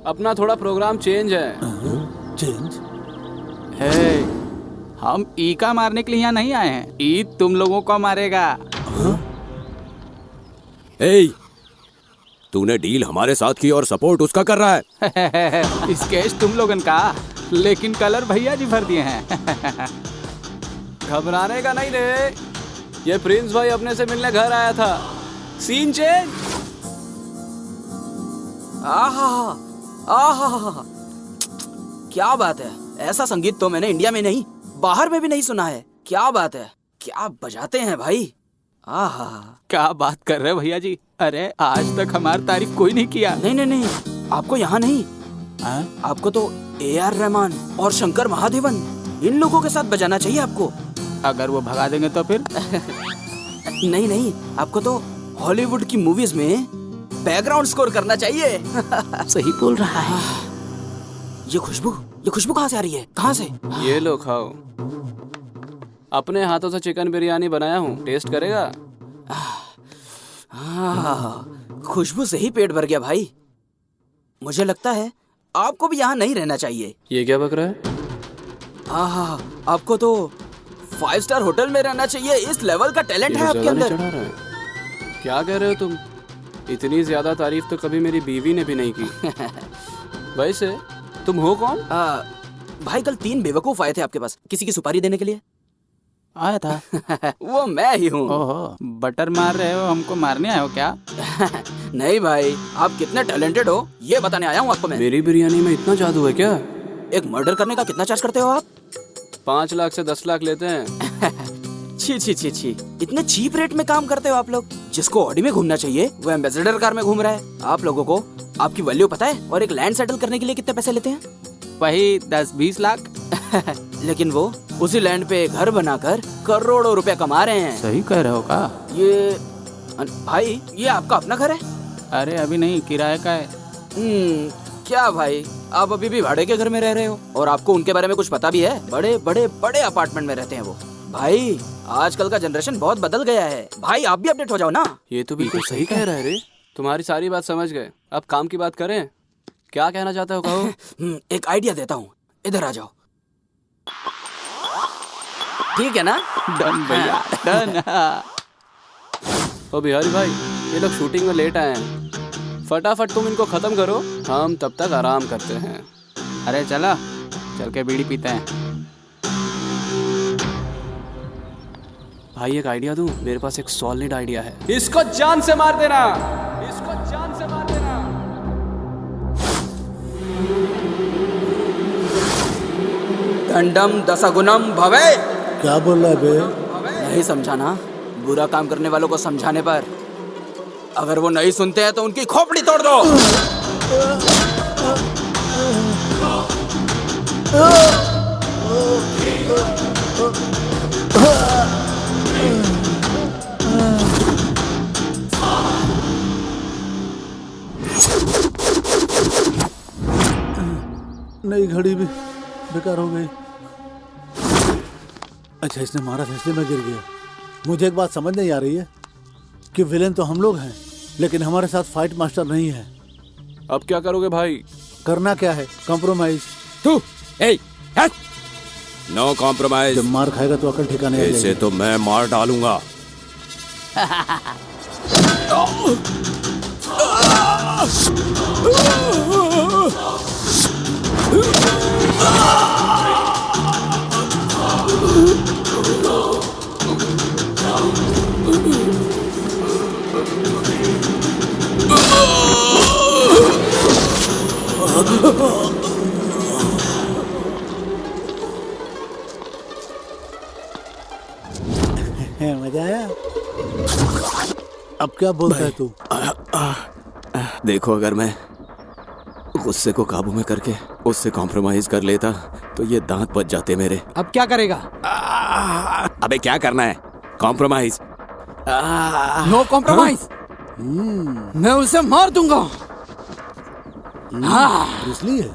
अपना थोड़ा प्रोग्राम चेंज है। चेंज? हम ई का मारने के लिए यहाँ नहीं आए हैं, ई तुम लोगों को मारेगा। तूने डील हमारे साथ की और सपोर्ट उसका कर रहा है। स्केच तुम लोगन का, लेकिन कलर भैया जी भर दिए हैं। घबराने का नहीं रे, ये प्रिंस भाई अपने से मिलने घर आया था। Scene change. आहा आहा, क्या बात है, ऐसा संगीत तो मैंने इंडिया में नहीं बाहर में भी नहीं सुना है। क्या बात है, क्या बजाते हैं भाई। आहा, क्या बात कर रहे हो भैया जी? अरे आज तक हमारी तारीफ कोई नहीं किया। नहीं नहीं नहीं, आपको यहाँ नहीं, आपको तो AR रहमान और शंकर महादेवन, इन लोगों के साथ बजाना चाहिए आपको। अगर वो भगा देंगे तो फिर? नहीं नहीं, आपको तो हॉलीवुड की मूवीज में बैकग्राउंड स्कोर करना चाहिए। सही बोल रहा है। ये खुशबू कहाँ से आ रही है? कहाँ से? ये लो खाओ, अपने हाथों से चिकन बिरयानी बनाया हूँ, टेस्ट करेगा? खुशबू से ही पेट भर गया भाई। मुझे लगता है आपको भी यहाँ नहीं रहना चाहिए। ये क्या बक रहा है? हाँ हाँ, आपको तो 5 स्टार होटल में रहना चाहिए। इस लेवल का टैलेंट है आपके अंदर। चढ़ा रहा है। क्या कह रहे हो तुम? इतनी ज्यादा तारीफ तो कभी मेरी बीवी ने भी नहीं की। वैसे तुम हो कौन? भाई कल 3 बेवकूफ आए थे आपके पास किसी की सुपारी देने के लिए। आया था। वो मैं ही हूँ। ओहो, बटर मार रहे हो, हमको मारने आए हो क्या? नहीं भाई, आप कितने टैलेंटेड हो ये बताने आया हूँ आपको मैं। मेरी बिरयानी में इतना जादू है क्या? एक मर्डर करने का कितना चार्ज करते हो आप? 5 लाख से 10 लाख लेते हैं। छी छी छी छी, इतने चीप रेट में काम करते हो आप लोग। जिसको ऑडी में घूमना चाहिए वो एम्बेसडर कार में घूम रहा है। आप लोगों को आपकी वैल्यू पता है? और एक लैंड सेटल करने के लिए कितने पैसे लेते हैं? वही 10-20 लाख। लेकिन वो उसी लैंड पे घर बनाकर करोड़ों रुपया कमा रहे हैं। सही कह रहे हो का? ये भाई, ये आपका अपना घर है? अरे अभी नहीं, किराए का है। क्या भाई, आप अभी भी भाड़े के घर में रह रहे हो? और आपको उनके बारे में कुछ पता भी है? बड़े बड़े बड़े अपार्टमेंट में रहते हैं वो। भाई आजकल का जनरेशन बहुत बदल गया है। भाई आप भी अपडेट हो जाओ ना। ये तो बिल्कुल सही कह रहा है रे। तुम्हारी सारी बात समझ गए, अब काम की बात करें। क्या कहना चाहते हो कहो? एक आइडिया देता हूँ, इधर आ जाओ। ठीक है ना? डन भैया, डन। ओ बिहारी भाई, ये लोग शूटिंग में लेट आए हैं। फटाफट तुम इनको खत्म करो, हम तब तक आराम करते हैं। अरे चला, चल के बीड़ी पीते हैं। भाई एक आइडिया दूं? मेरे पास एक सॉलिड आइडिया है। इसको जान से मार देना, इसको जान से मार देना। दंडम दशगुणम भवे। क्या बोल रहा है बे? नहीं समझा ना? बुरा काम करने वालों को समझाने पर अगर वो नहीं सुनते हैं तो उनकी खोपड़ी तोड़ दो। नई घड़ी भी बेकार हो गई। अच्छा, इसने मारा था इसलिए मैं गिर गया। मुझे एक बात समझ नहीं आ रही है कि विलेन तो हम लोग हैं, लेकिन हमारे साथ फाइट मास्टर नहीं है। अब क्या करोगे भाई? करना क्या है? कॉम्प्रोमाइज। तू नो कॉम्प्रोमाइज। जब मार खाएगा तो अकल ठिकाने आ इसे जाएगी। तो मैं मार डालूंगा। मजा आया? अब क्या बोलता है तू? देखो, अगर मैं गुस्से को काबू में करके उससे कॉम्प्रोमाइज कर लेता तो ये दांत बच जाते मेरे। अब क्या करेगा? अबे क्या करना है? कॉम्प्रोमाइज। No compromise. मैं उसे मार दूंगा। हाँ, इसलिए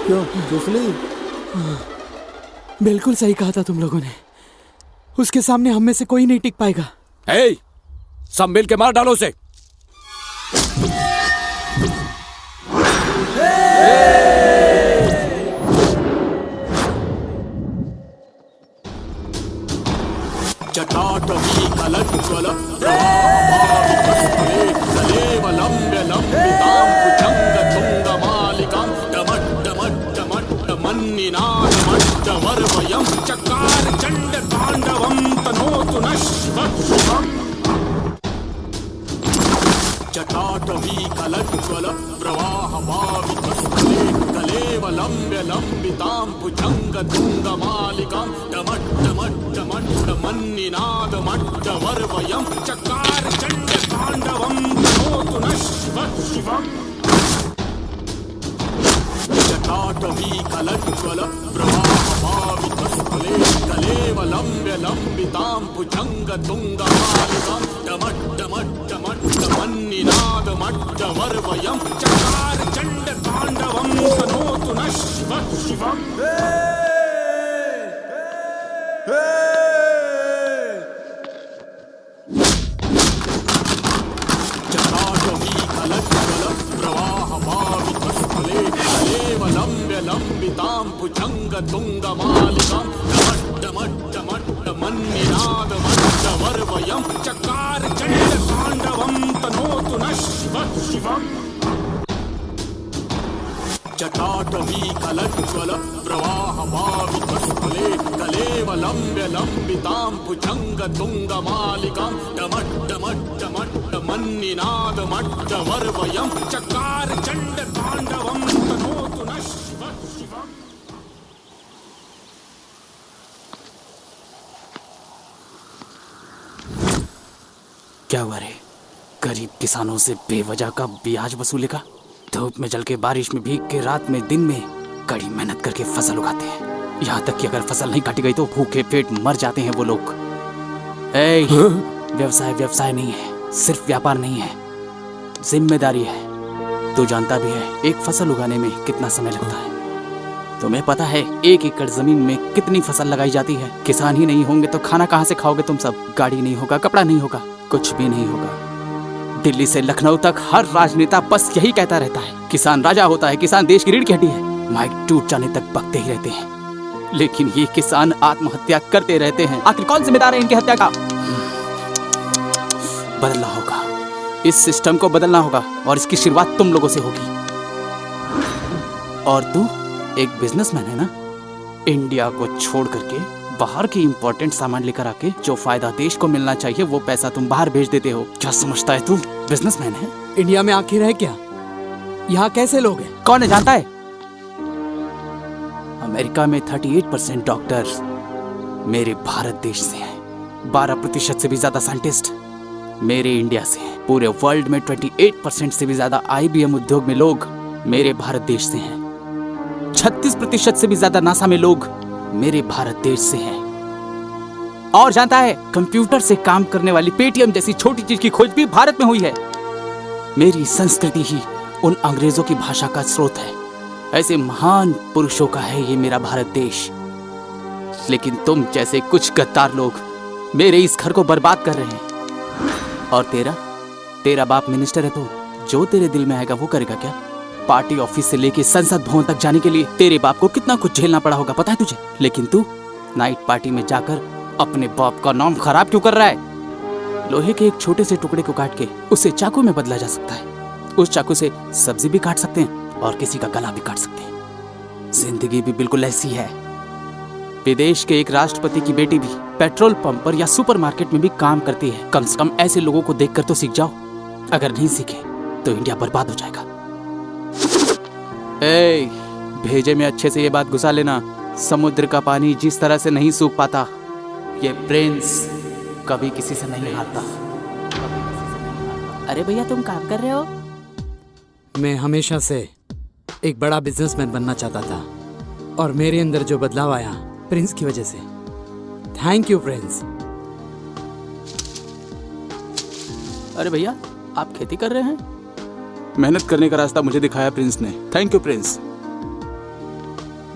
क्यों चुसली? बिल्कुल सही कहा था तुम लोगों ने। उसके सामने हम में से कोई नहीं टिक पाएगा। हे, सब मिल के मार डालो उसे। जटाटवी कलज्ज्वल लम्बितां भुजङ्गतुङ्गमालिकां डमड्डमड्डमड्डमन्निनादमड्डवर्वयं चकार चण्डताण्डवं तनोतु नः शिवम् जटाटवी कलज्ज्वल प्रवाहभावितस्थले कलेवलम्ब्य लम्बितां भुजङ्गतुङ्गमालिकां डमड्डमड्डमड्डमन्निनादमड्डवर्वयं चकार चण्डताण्डवं तनोतु नः शिवः शिवम् जटाटवी कलज्ज्वल प्रवाहभावितस्थले कलेवलम्ब्य लम्बितां भुजङ्गतुङ्गमालिकां डमड्डमड्डमड्डमन्निनादमड्डवर्वयं चकार चण्डताण्डवं तनोतु नः शिवः शिवम् जटाटवी कलज्ज्वल प्रवाहभावितस्थले कलेवलम्ब्य लम्बितां भुजङ्गतुङ्गमालिकां डमड्डमड्डमड्डमन्निनादमड्डवर्वयं चकार चण्डताण्डवं तनोतु नः शिवः शिवम् जटाटवी कलज्ज्वल प्रवाहभावितस्थले कलेवलम्ब्य लम्बितां भुजङ्गतुङ्गमालिकां डमड्डमड्डमड्डमन्निनादमड्डवर्वयं चकार चण्डताण्डवं तनोतु नः शिवः शिवम् क्या हुआ रे? गरीब किसानों से बेवजह का ब्याज वसूलेगा? धूप में जल के, बारिश में भीग के, रात में दिन में कड़ी मेहनत करके फसल उगाते हैं। यहाँ तक कि अगर फसल नहीं काटी गई तो भूखे पेट मर जाते हैं वो लोग। व्यवसाय व्यवसाय नहीं है, सिर्फ व्यापार नहीं है, जिम्मेदारी है। तू जानता भी है एक फसल उगाने में कितना समय लगता है। तुम्हें पता है 1 एकड़ जमीन में कितनी फसल लगाई जाती है? किसान ही नहीं होंगे तो खाना कहाँ से खाओगे तुम सब? गाड़ी नहीं होगा, कपड़ा नहीं होगा, कुछ भी नहीं होगा। दिल्ली से लखनऊ तक हर राजनेता बस यही कहता रहता है, किसान राजा होता है, किसान देश की रीढ़ की हड्डी है। माइक टूट जाने तक बकते ही रहते हैं, लेकिन ये किसान आत्महत्या करते रहते हैं। आखिर कौन जिम्मेदार है इनकी हत्या का? बदलना होगा, इस सिस्टम को बदलना होगा और इसकी शुरुआत तुम लोगों से होगी। और तू एक बिजनेसमैन है ना? इंडिया को छोड़ करके बाहर के इंपॉर्टेंट सामान लेकर आके जो फायदा देश को मिलना चाहिए वो पैसा तुम बाहर भेज देते हो। क्या समझता है तू बिजनेसमैन है? इंडिया में आखिर है क्या? यहाँ कैसे लोग हैं? कौन है जानता है? अमेरिका में 38% डॉक्टर्स मेरे भारत देश से हैं। 12% से भी ज्यादा साइंटिस्ट मेरे इंडिया से हैं। पूरे वर्ल्ड में 28% से भी ज्यादा IBM उद्योग में लोग मेरे भारत देश से हैं। 36% से भी ज्यादा नासा में लोग मेरे भारत देश से हैं। और जानता है कंप्यूटर से काम करने वाली पेटीएम जैसी छोटी चीज की खोज भी भारत में हुई है। मेरी संस्कृति ही उन अंग्रेजों की भाषा का स्रोत है। ऐसे महान पुरुषों का है ये मेरा भारत देश। लेकिन तुम जैसे कुछ गद्दार लोग मेरे इस घर को बर्बाद कर रहे हैं। और तेरा बाप मिनिस्टर है, तो जो तेरे दिल में आएगा वो करेगा क्या? पार्टी ऑफिस से लेके संसद भवन तक जाने के लिए तेरे बाप को कितना कुछ झेलना पड़ा होगा, पता है तुझे? लेकिन तू नाइट पार्टी में जाकर अपने बाप का नाम खराब क्यों कर रहा है? लोहे के एक छोटे से टुकड़े को काट के उसे चाकू में बदला जा सकता है। उस चाकू से सब्जी भी काट सकते हैं और किसी का गला भी काट सकते हैं। जिंदगी भी बिल्कुल ऐसी है। विदेश के एक राष्ट्रपति की बेटी भी पेट्रोल पंप पर या सुपरमार्केट में भी काम करती है। कम से कम ऐसे लोगों को देखकर तो सीख जाओ। अगर नहीं सीखे तो इंडिया बर्बाद हो जाएगा। भेजे में अच्छे से ये बात घुसा लेना, समुद्र का पानी जिस तरह से नहीं सूख पाता, ये प्रिंस कभी किसी से नहीं हारता। अरे भैया तुम काम कर रहे हो? मैं हमेशा से एक बड़ा बिजनेसमैन बनना चाहता था और मेरे अंदर जो बदलाव आया प्रिंस की वजह से। Thank you Prince. अरे भैया आप खेती कर रहे हैं? मेहनत करने का रास्ता मुझे दिखाया प्रिंस ने। Thank you Prince.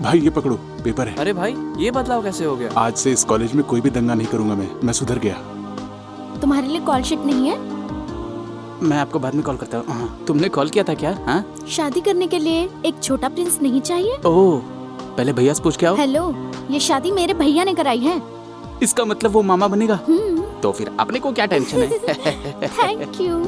भाई ये पकड़ो, पेपर है। अरे भाई ये बदलाव कैसे हो गया? आज से इस कॉलेज में कोई भी दंगा नहीं करूंगा। मैं सुधर गया। तुम्हारे लिए कॉल शीट नहीं है? मैं आपको बाद में कॉल करता हूँ। तुमने कॉल किया था क्या? हाँ? शादी करने के लिए एक छोटा प्रिंस नहीं चाहिए? ओह, पहले भैया से पूछ के आओ। हेलो, ये शादी मेरे भैया ने कराई है। इसका मतलब वो मामा बनेगा? तो फिर अपने को क्या टेंशन है? Thank you.